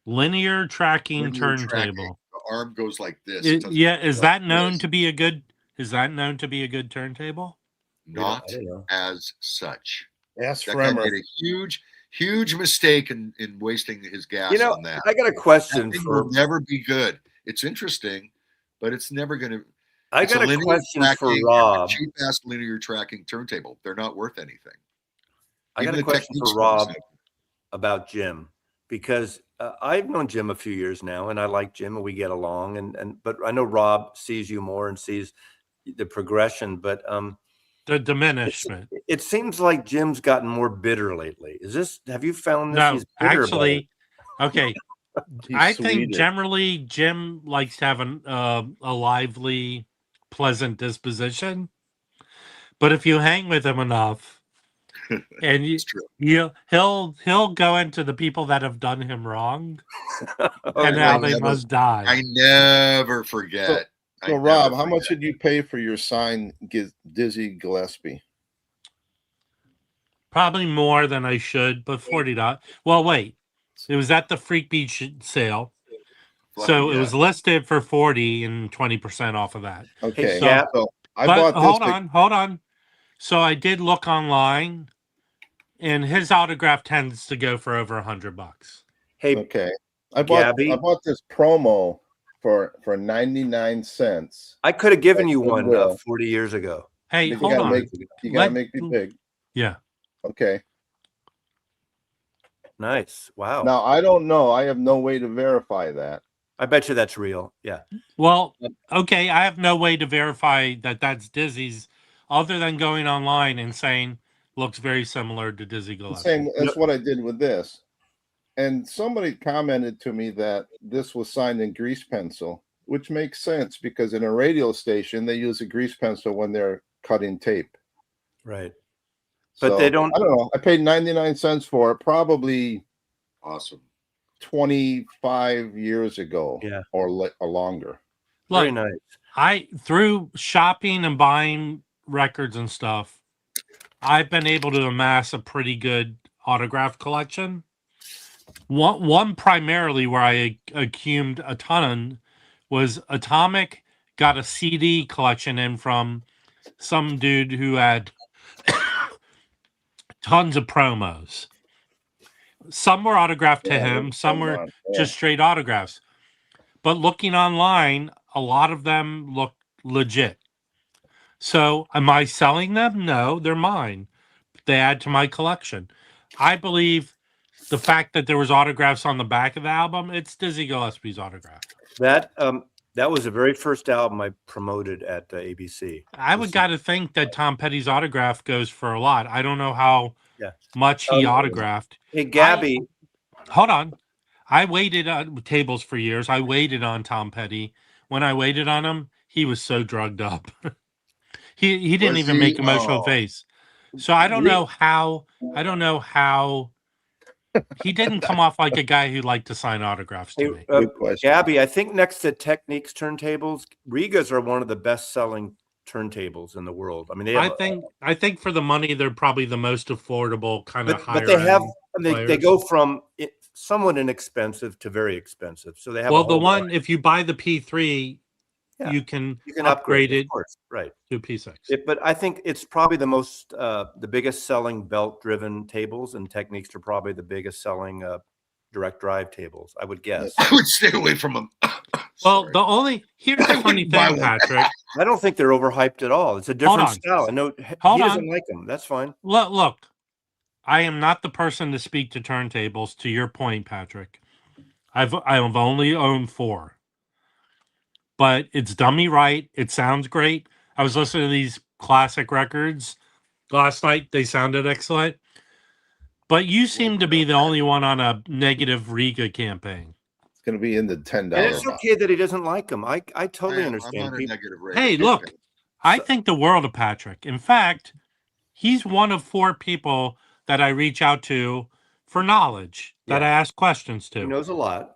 linear tracking turntable. The arm goes like this. Is that known to be a good turntable? Not as such. Yes, that guy made a huge mistake in wasting his gas on that. I got a question It will never be good. It's interesting, but it's never going to. I got a question for Rob. Cheap ass linear tracking turntable. They're not worth anything. I got a question for Rob about Jim, because I've known Jim a few years now, and I like Jim, and we get along. But I know Rob sees you more and sees the progression, but the diminishment. It seems like Jim's gotten more bitter lately. Have you found this? No, he's bitter actually, okay. I think generally Jim likes to have a lively, pleasant disposition, but if you hang with him enough, and he'll go into the people that have done him wrong, and how they must die. I never forget. So Rob, how much did you pay for your sign, Dizzy Gillespie? Probably more than I should, but $40. Well, wait. It was at the Freak Beach sale. So it was listed for $40 and 20% off of that. Okay. So I bought this. Hold on. So I did look online, and his autograph tends to go for over $100. Hey, okay. I bought this promo for 99 cents. I could have given you one 40 years ago. Hey, hold on. You gotta make me big. Yeah. Okay. Nice. Wow. Now, I don't know. I have no way to verify that. I bet you that's real. Yeah. Well, okay. I have no way to verify that that's Dizzy's other than going online and saying looks very similar to Dizzy Gillespie. That's what I did with this. And somebody commented to me that this was signed in grease pencil, which makes sense because in a radio station, they use a grease pencil when they're cutting tape. Right. But they don't. I don't know. I paid 99 cents for it, probably awesome 25 years ago, or longer. Very nice. Through shopping and buying records and stuff, I've been able to amass a pretty good autograph collection. One primarily where I accumulated a ton was Atomic got a CD collection in from some dude who had tons of promos. Some were autographed to him, some were just straight autographs. But looking online, a lot of them look legit. So am I selling them? No, they're mine. They add to my collection. I believe the fact that there was autographs on the back of the album, it's Dizzy Gillespie's autograph. That was the very first album I promoted at ABC. I would got to think that Tom Petty's autograph goes for a lot. I don't know how much he autographed. Hey, Gabby. Hold on. I waited on tables for years. I waited on Tom Petty. When I waited on him, he was so drugged up. he didn't even make emotional face. So I don't know how he didn't come off like a guy who liked to sign autographs to me. Gabby, I think next to Techniques turntables, Rigas are one of the best-selling turntables in the world. I mean, I think for the money, they're probably the most affordable kind of higher. But they go from somewhat inexpensive to very expensive. So they have Well, a whole the one, if you buy the P3, Yeah. you can upgrade it of course, right? to P6. But I think it's probably the biggest selling belt-driven tables, and Techniques are probably the biggest selling direct drive tables, I would guess. I would stay away from them. Well, here's the funny thing, Patrick. I don't think they're overhyped at all. It's a different style. I know he doesn't like them. That's fine. Look, I am not the person to speak to turntables. To your point, Patrick, I've only owned 4, but it's done me right. It sounds great. I was listening to these classic records last night. They sounded excellent. But you seem to be the only one on a negative Riga campaign. It's going to be in the $10. And it's okay that he doesn't like them. I totally understand. I'm not a negative Riga. Hey, look, I think the world of Patrick. In fact, he's one of 4 people that I reach out to for knowledge, that I ask questions to. He knows a lot.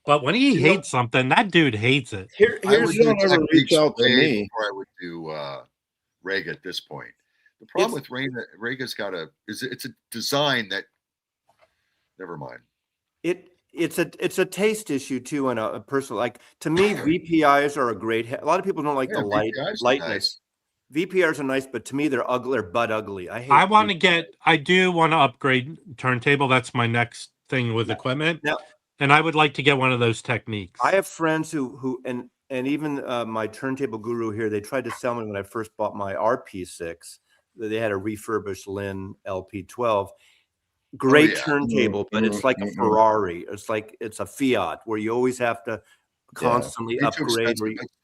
But when he hates something, that dude hates it. Here's don't ever reach out to me before I would do Riga at this point. The problem with Riga's it's a design that. Never mind. It's a taste issue too, and a personal, like, to me, VPIs are a great. A lot of people don't like the lightness. Nice. VPRs are nice, but to me, they're ugly. They're butt ugly. I do want to upgrade turntable. That's my next thing with equipment. Now, and I would like to get one of those Techniques. I have friends who and even my turntable guru here, they tried to sell me when I first bought my RP6. They had a refurbished Lin LP12. Great turntable, but it's like a Ferrari. It's a Fiat where you always have to constantly upgrade.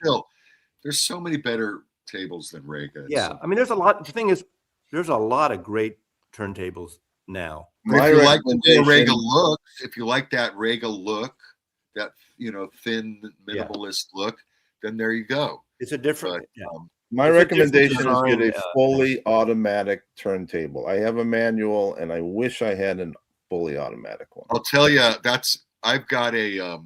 Still, there's so many better tables than Riga. Yeah, I mean, there's a lot. The thing is, there's a lot of great turntables now. If you like the Riga look, if you like that Riga look, that thin minimalist look, then there you go. It's a different. My recommendation is get a fully automatic turntable. I have a manual, and I wish I had a fully automatic one. I'll tell you, I've got a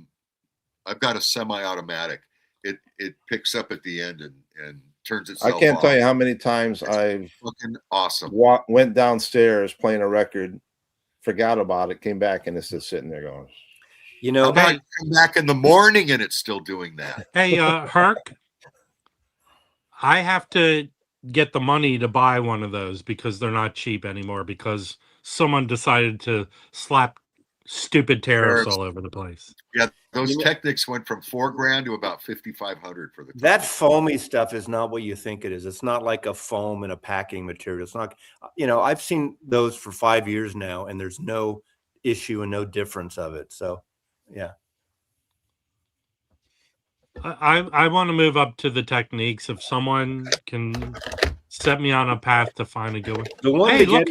semi-automatic. It picks up at the end and turns itself off. I can't tell you how many times I've fucking awesome. Went downstairs playing a record, forgot about it, came back, and it's just sitting there going. How about you come back in the morning and it's still doing that? Hey, Herc. I have to get the money to buy one of those because they're not cheap anymore because someone decided to slap stupid tariffs all over the place. Yeah, those Technics went from $4,000 to about $5,500 for the. That foamy stuff is not what you think it is. It's not like a foam and a packing material. It's not. I've seen those for 5 years now, and there's no issue and no difference of it. So, yeah. I want to move up to the Techniques. If someone can set me on a path to find a good one. The one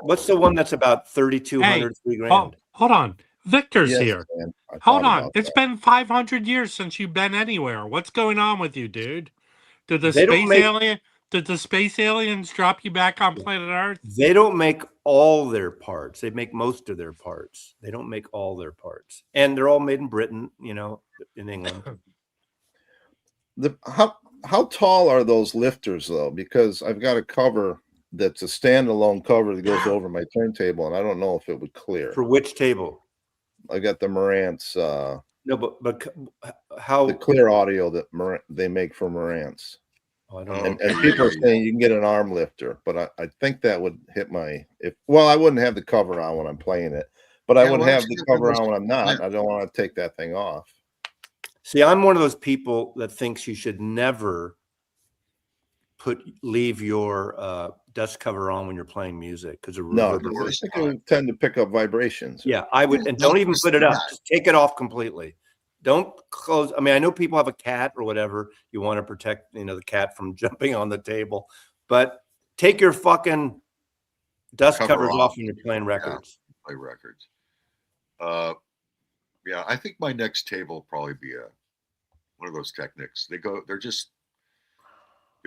what's the one that's about 3,200, $3,000? Hold on. Victor's here. Hold on. It's been 500 years since you've been anywhere. What's going on with you, dude? Did the space aliens drop you back on planet Earth? They don't make all their parts. They make most of their parts. They don't make all their parts. And they're all made in Britain, in England. How tall are those lifters though? Because I've got a cover that's a standalone cover that goes over my turntable, and I don't know if it would clear. For which table? I got the Marantz. No, but how the clear audio that they make for Marantz. Oh, I don't know. And people are saying you can get an arm lifter, but I think that would hit I wouldn't have the cover on when I'm playing it, but I would have the cover on when I'm not. I don't want to take that thing off. See, I'm one of those people that thinks you should never leave your dust cover on when you're playing music because I think it would tend to pick up vibrations. Yeah, I would, and don't even put it up. Just take it off completely. Don't close. I mean, I know people have a cat or whatever. You want to protect, the cat from jumping on the table, but take your fucking dust covers off when you're playing records. Play records. Yeah, I think my next table will probably be one of those Technics. They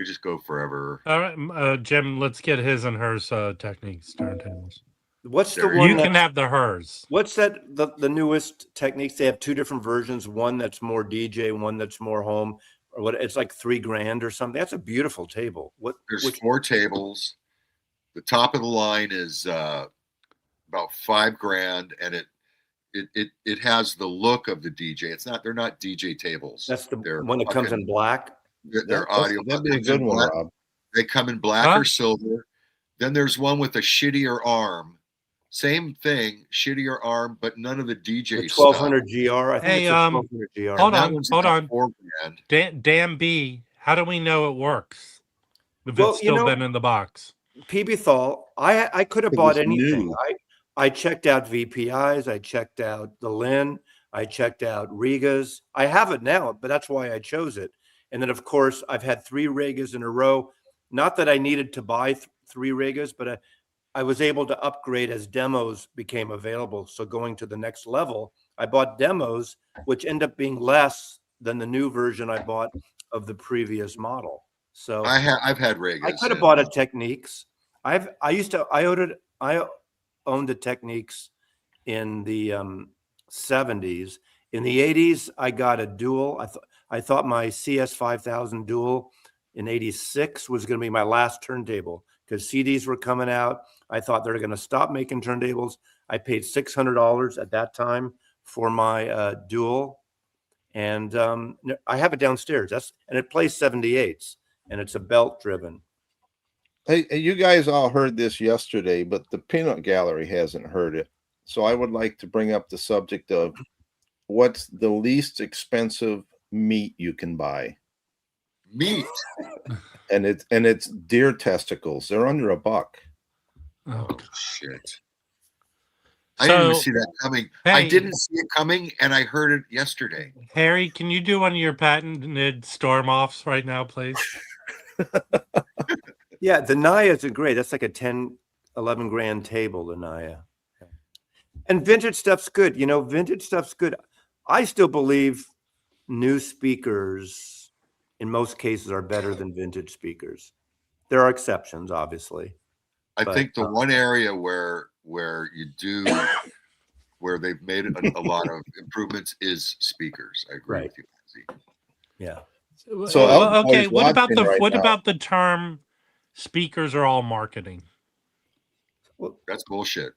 just go forever. All right, Jim, let's get his and hers Techniques turntables. What's the one you can have the hers? What's that? The newest Techniques? They have 2 different versions. One that's more DJ, one that's more home. Or what? It's like $3,000 or something. That's a beautiful table. There's 4 tables. The top of the line is about about $5,000, and it has the look of the DJ. They're not DJ tables. That's the They're one that comes in black. Their audio. That'd be a good one, Rob. They come in black or silver. Then there's one with a shittier arm. Same thing, shittier arm, but none of the DJ The stuff. 1200 GR. I think it's a 1200 GR. Hold on. $4,000. Dan B, how do we know it works? If Well, it's still been in the box. PB Thal, I could have bought anything. I checked out VPIs. I checked out the Lin. I checked out Rigas. I have it now, but that's why I chose it. And then, of course, I've had 3 Rigas in a row. Not that I needed to buy 3 Rigas, but I was able to upgrade as demos became available. So going to the next level, I bought demos, which end up being less than the new version I bought of the previous model. So I've had Rigas. I could have bought a Techniques. I owned the Techniques in the 70s. In the 80s, I got a dual. I thought my CS 5000 dual in 86 was going to be my last turntable because CDs were coming out. I thought they were going to stop making turntables. I paid $600 at that time for my dual, and I have it downstairs. And it plays 78s, and it's a belt driven. Hey, you guys all heard this yesterday, but the Peanut Gallery hasn't heard it. So I would like to bring up the subject of what's the least expensive meat you can buy. Meat. And it's deer testicles. They're under $1. Oh shit. I didn't even see that coming. Hey, I didn't see it coming, and I heard it yesterday. Harry, can you do one of your patented storm offs right now, please? Yeah, the Naya's are great. That's like a 10, 11 grand table, the Naya. And vintage stuff's good. Vintage stuff's good. I still believe new speakers, in most cases, are better than vintage speakers. There are exceptions, obviously. I think the one area where they've made a lot of improvements is speakers. I agree with you, Lindsay. Yeah. So okay, what about the term speakers are all marketing? Well, that's bullshit.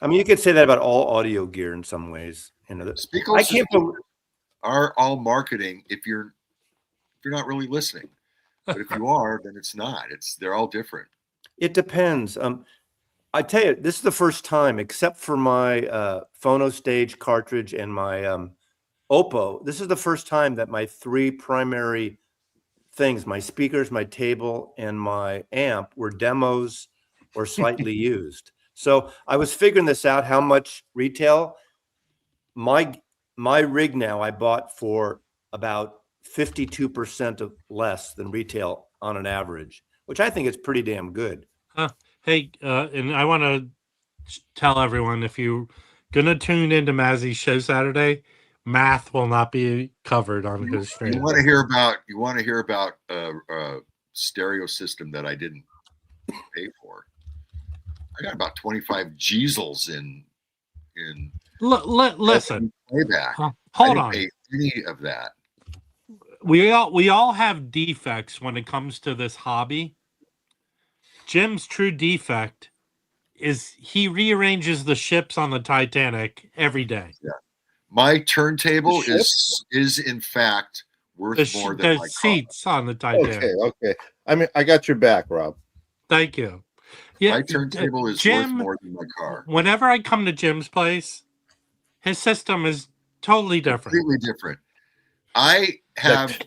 I mean, you could say that about all audio gear in some ways. Speakers are all marketing if you're not really listening. But if you are, then it's not. They're all different. It depends. I tell you, this is the first time, except for my Phono Stage cartridge and my Oppo, this is the first time that my 3 primary things, my speakers, my table, and my amp, were demos or slightly used. So I was figuring this out, how much retail. My rig now I bought for about 52% of less than retail on an average, which I think is pretty damn good. Hey, and I want to tell everyone, if you're going to tune into Mazzy's show Saturday, math will not be covered on his stream. You want to hear about a stereo system that I didn't pay for. I got about 25 Jeezels in listen. Playback. Hold on. Pay any of that. We all have defects when it comes to this hobby. Jim's true defect is he rearranges the ships on the Titanic every day. Yeah. My turntable is in fact worth more than my seats car. On the Titanic. Okay. I mean, I got your back, Rob. Thank you. Yeah, my turntable is worth more than my car. Whenever I come to Jim's place, his system is totally different. Completely different. I have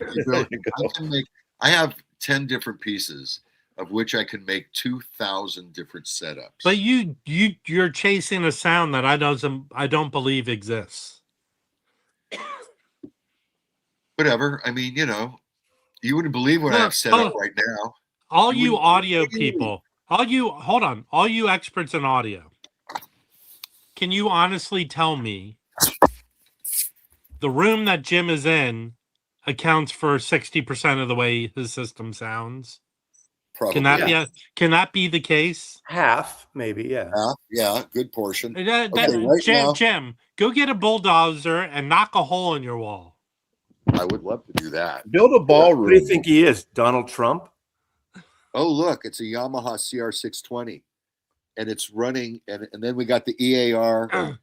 I have 10 different pieces, of which I can make 2,000 different setups. But you're chasing a sound that I don't believe exists. Whatever. I mean, you wouldn't believe what I have set up right now. All you audio people, all you experts in audio, can you honestly tell me the room that Jim is in accounts for 60% of the way his system sounds? Probably. Can that be the case? Half, maybe, yeah. Yeah, good portion. Jim, go get a bulldozer and knock a hole in your wall. I would love to do that. Build a ballroom. What do you think he is, Donald Trump? Oh, look, it's a Yamaha CR620. and it's running, and then we got the EAR.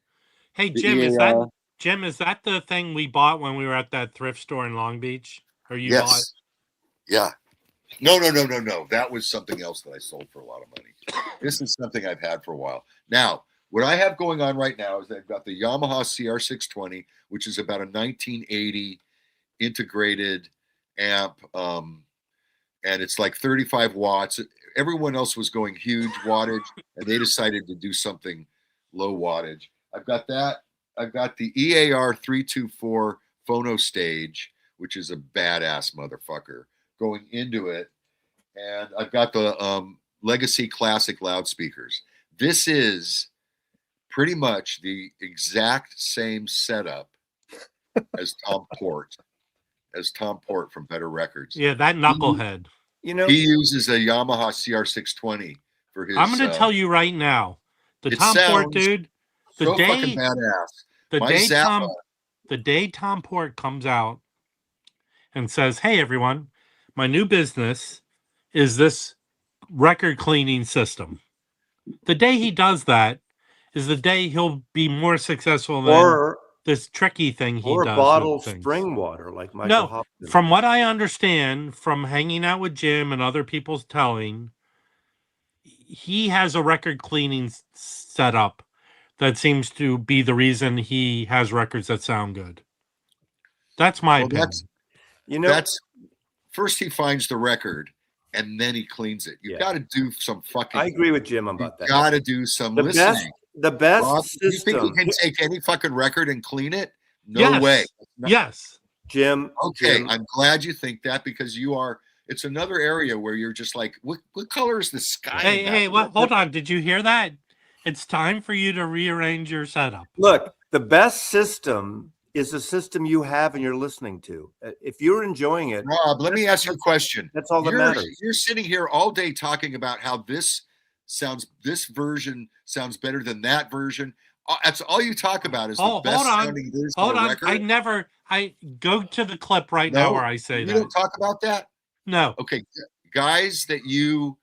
Hey, The Jim, EAR. Is that the thing we bought when we were at that thrift store in Long Beach? Or you bought? Yeah. No. That was something else that I sold for a lot of money. This is something I've had for a while. Now, what I have going on right now is I've got the Yamaha CR620, which is about a 1980 integrated amp, and it's like 35 watts. Everyone else was going huge wattage, and they decided to do something low wattage. I've got that. I've got the EAR 324 phono stage, which is a badass motherfucker, going into it. And I've got the Legacy Classic loudspeakers. This is pretty much the exact same setup as Tom Port from Better Records. Yeah, that knucklehead. You know, he uses a Yamaha CR620 for his. I'm going to tell you right now, the Tom Port dude, the so day fucking badass. The day Tom Port comes out and says, "Hey everyone, my new business is this record cleaning system." The day he does that is the day he'll be more successful than this tricky thing he does. Or bottle spring water like Michael Hopkins. From what I understand from hanging out with Jim and other people's telling, he has a record cleaning setup that seems to be the reason he has records that sound good. That's my opinion. That's first he finds the record and then he cleans it. You've got to do some fucking. I agree with Jim about that. Got to do some listening. The best Rob, system. You think he can take any fucking record and clean it? No way. Yes. Jim. Okay, Jim. I'm glad you think that because you are. It's another area where you're just like, what color is the sky? Hey, hold on. Did you hear that? It's time for you to rearrange your setup. Look, the best system is the system you have and you're listening to. If you're enjoying it, Rob, let me ask you a question. That's all that matters. You're sitting here all day talking about how this version sounds better than that version. That's all you talk about is the best sounding version of the record. I go to the clip now where I say that. You don't talk about that? No. Okay, guys that you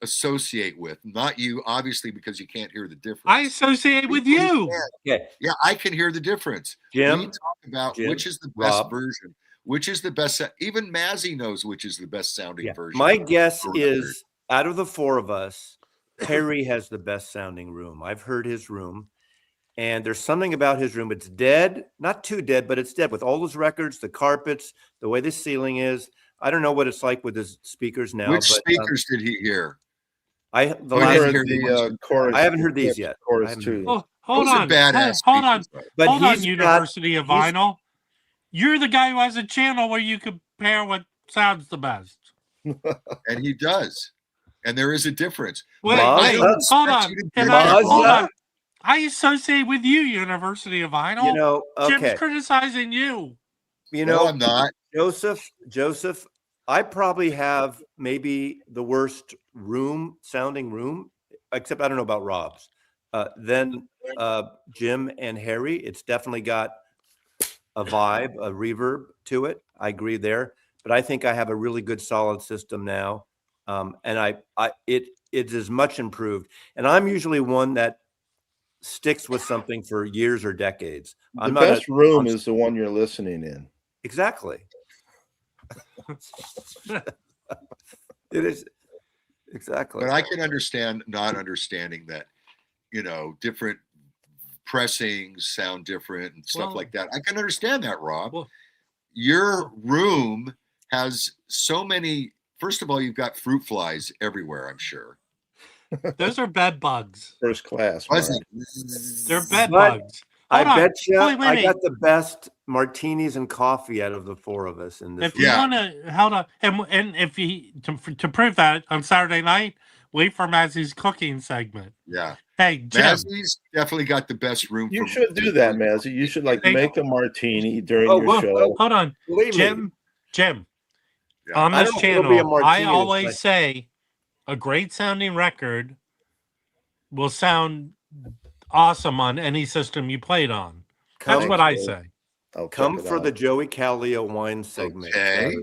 associate with, not you, obviously, because you can't hear the difference. I associate with you. Yeah, I can hear the difference. Jim, we talk about which is the best version, which is the best. Even Mazzy knows which is the best sounding version. My guess is out of the four of us, Harry has the best sounding room. I've heard his room. And there's something about his room. It's dead, not too dead, but it's dead with all those records, the carpets, the way the ceiling is. I don't know what it's like with his speakers now. Which speakers did he hear? I haven't heard these yet. Chorus too. Oh, hold on. Hold on. But hold on, University of Vinyl. You're the guy who has a channel where you compare what sounds the best. And he does. And there is a difference. Wait, hold on. I associate with you, University of Vinyl. You know, Jim's criticizing you. You know, no, I'm not. Joseph, I probably have maybe the worst sounding room, except I don't know about Rob's. Then Jim and Harry, it's definitely got a vibe, a reverb to it. I agree there. But I think I have a really good solid system now. And it is much improved. And I'm usually one that sticks with something for years or decades. The best room is the one you're listening in. Exactly. It is exactly. But I can understand not understanding that, different pressings sound different and stuff like that. I can understand that, Rob. Your room has so many. First of all, you've got fruit flies everywhere, I'm sure. Those are bed bugs. First class. They're bed bugs. I bet you I got the best martinis and coffee out of the four of us in this. If you want to, hold on, and if you to prove that on Saturday night, wait for Mazzy's cooking segment. Yeah. Hey, Jim. Mazzy's definitely got the best room. You should do that, Mazzy. You should make a martini during your show. Hold on, Jim. On this channel, I always say a great sounding record will sound awesome on any system you played on. That's what I say. Come for the Joey Callio wine segment. Okay.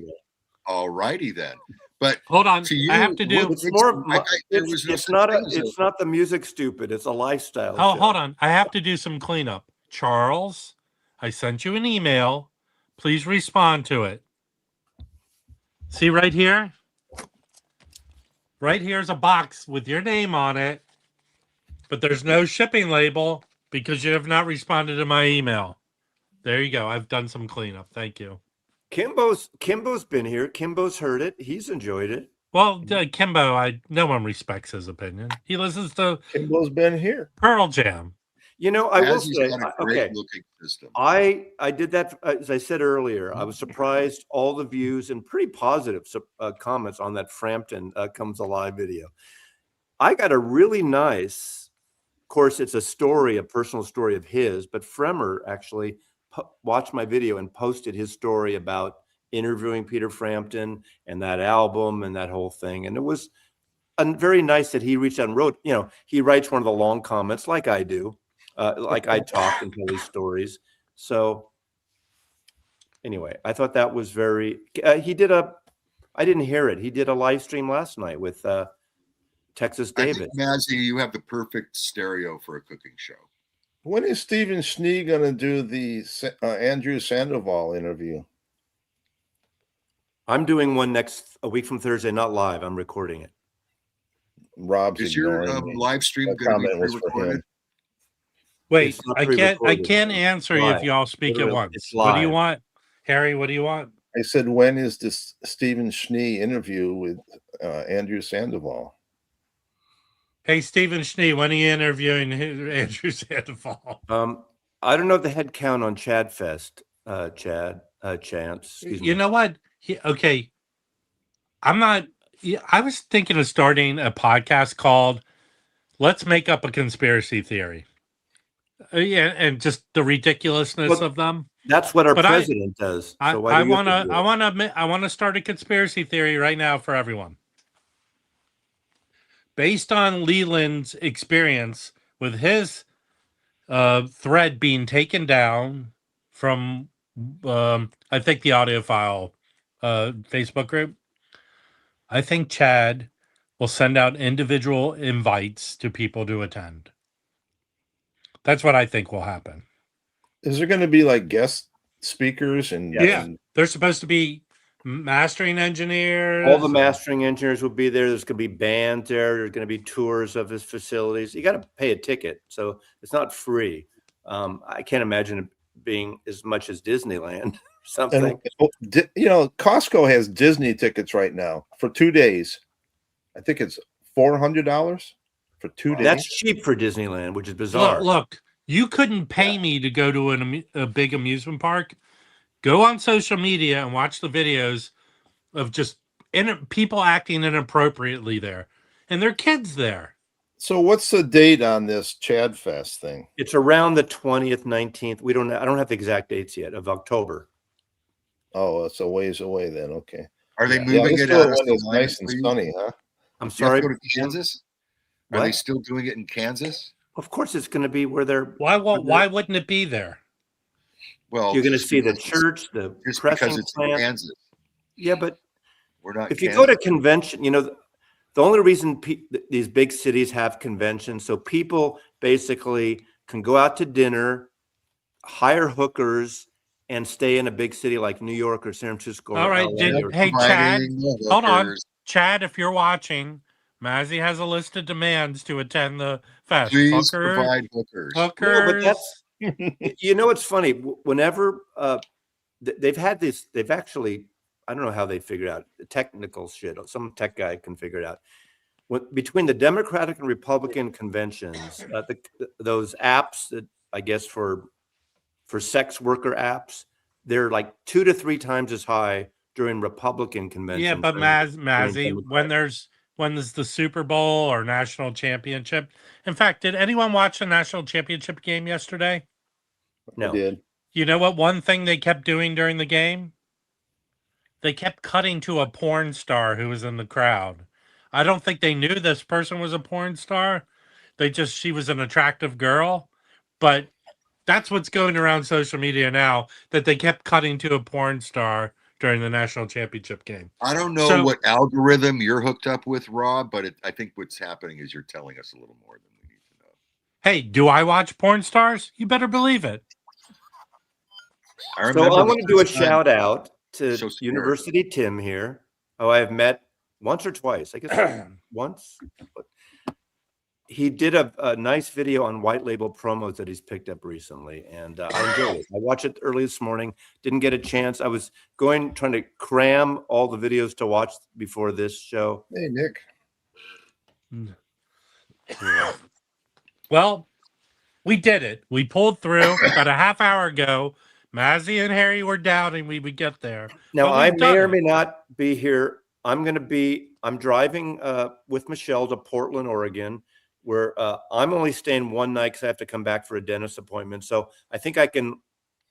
All righty then. But Hold on. to you, I have to do. It's more. there was no It's such not thing a. as It's not the music stupid. It's a lifestyle. Oh, show. hold on. I have to do some cleanup. Charles, I sent you an email. Please respond to it. See right here? Right here's a box with your name on it, but there's no shipping label because you have not responded to my email. There you go. I've done some cleanup. Thank you. Kimbo's been here. Kimbo's heard it. He's enjoyed it. Well, Kimbo, no one respects his opinion. He listens to Kimbo's been here. Pearl Jam. You know, I will Mazzy's say, got a great looking system. I did that, as I said earlier. I was surprised all the views and pretty positive comments on that Frampton Comes Alive video. I got a really nice, of course, it's a story, a personal story of his, but Fremer actually watched my video and posted his story about interviewing Peter Frampton and that album and that whole thing. And it was very nice that he reached out and wrote, he writes one of the long comments like I do. Like I talk and tell these stories. So anyway, I thought that was very, I didn't hear it. He did a live stream last night with Texas David. I think, Mazzy, you have the perfect stereo for a cooking show. When is Stephen Schnee going to do the Andrew Sandoval interview? I'm doing one a week from Thursday, not live. I'm recording it. Rob's Is your live stream going to be pre-recorded? Wait, I can't answer you if y'all speak at once. What do you want? Harry, what do you want? I said, when is this Stephen Schnee interview with Andrew Sandoval? Hey, Stephen Schnee, when are you interviewing Andrew Sandoval? I don't know the head count on Chad Fest, Chance. You know what? Okay. I was thinking of starting a podcast called Let's Make Up a Conspiracy Theory. Yeah, and just the ridiculousness of them. That's what our president does. So I want to start a conspiracy theory right now for everyone. Based on Leland's experience with his thread being taken down from, I think, the audiophile Facebook group, I think Chad will send out individual invites to people to attend. That's what I think will happen. Is there going to be like guest speakers? They're supposed to be mastering engineers. All the mastering engineers will be there. There's going to be bands there. There's going to be tours of his facilities. You got to pay a ticket, so it's not free. I can't imagine it being as much as Disneyland or something. And, Costco has Disney tickets right now for 2 days. I think it's $400 for 2 days. That's cheap for Disneyland, which is bizarre. Look, you couldn't pay me to go to a big amusement park. Go on social media and watch the videos of just people acting inappropriately there, and their kids there. So, what's the date on this Chad Fest thing? It's around the 20th, 19th. I don't have the exact dates yet of October. Oh, it's a ways away then. Okay. Are they moving it out? It's nice and sunny, huh? I'm sorry. Go to Kansas? Are they still doing it in Kansas? Of course, it's going to be where they're. Why wouldn't it be there? Well, you're going to see the church, the pressing plant. Kansas. Yeah, but we're not. If you go to convention, the only reason these big cities have conventions, so people basically can go out to dinner, hire hookers, and stay in a big city like New York or San Francisco. All right. Hey, Chad, hold on. Chad, if you're watching, Mazzy has a list of demands to attend the fest. Please provide hookers. Hookers. No, but it's funny. Whenever they've actually, I don't know how they figured out the technical shit. Some tech guy can figure it out. Between the Democratic and Republican conventions, those apps that I guess for sex worker apps, they're like 2 to 3 times as high during Republican conventions. Yeah, but Mazzy, when there's the Super Bowl or national championship. In fact, did anyone watch the national championship game yesterday? No. I did. You know what one thing they kept doing during the game? They kept cutting to a porn star who was in the crowd. I don't think they knew this person was a porn star. She was an attractive girl. But that's what's going around social media now, that they kept cutting to a porn star during the national championship game. I don't know So- what algorithm you're hooked up with, Rob, but I think what's happening is you're telling us a little more than we need to know. Hey, do I watch porn stars? You better believe it. I So remember I the want to do a first time- shout out to So scared. University Tim here, who I have met once or twice. I guess once. But he did a nice video on white label promos that he's picked up recently, and I enjoyed it. I watched it early this morning. Didn't get a chance. I was trying to cram all the videos to watch before this show. Hey, Nick. Well, we did it. We pulled through about a half hour ago. Mazzy and Harry were doubting we would get there. Now, But I we've may done or it. may not be here. I'm driving with Michelle to Portland, Oregon, where I'm only staying one night because I have to come back for a dentist appointment. So I think I can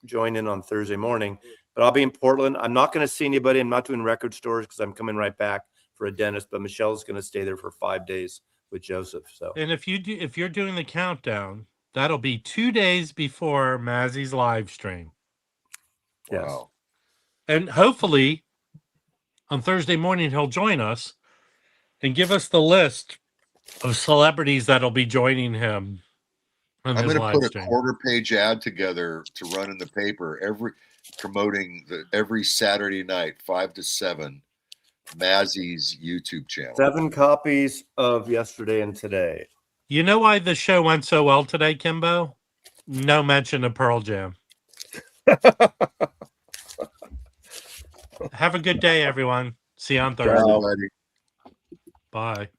join in on Thursday morning, but I'll be in Portland. I'm not going to see anybody. I'm not doing record stores because I'm coming right back for a dentist, but Michelle's going to stay there for 5 days with Joseph. So, And if you're doing the countdown, that'll be 2 days before Mazzy's live stream. yes. Wow. And hopefully on Thursday morning he'll join us and give us the list of celebrities that'll be joining him on I'm his going to live put a stream. quarter-page ad together to run in the paper promoting every Saturday night, 5 to 7, Mazzy's YouTube channel. 7 copies of yesterday and today. You know why the show went so well today, Kimbo? No mention of Pearl Jam. Have a good day, everyone. See you on Ciao. Thursday. Everybody. Bye.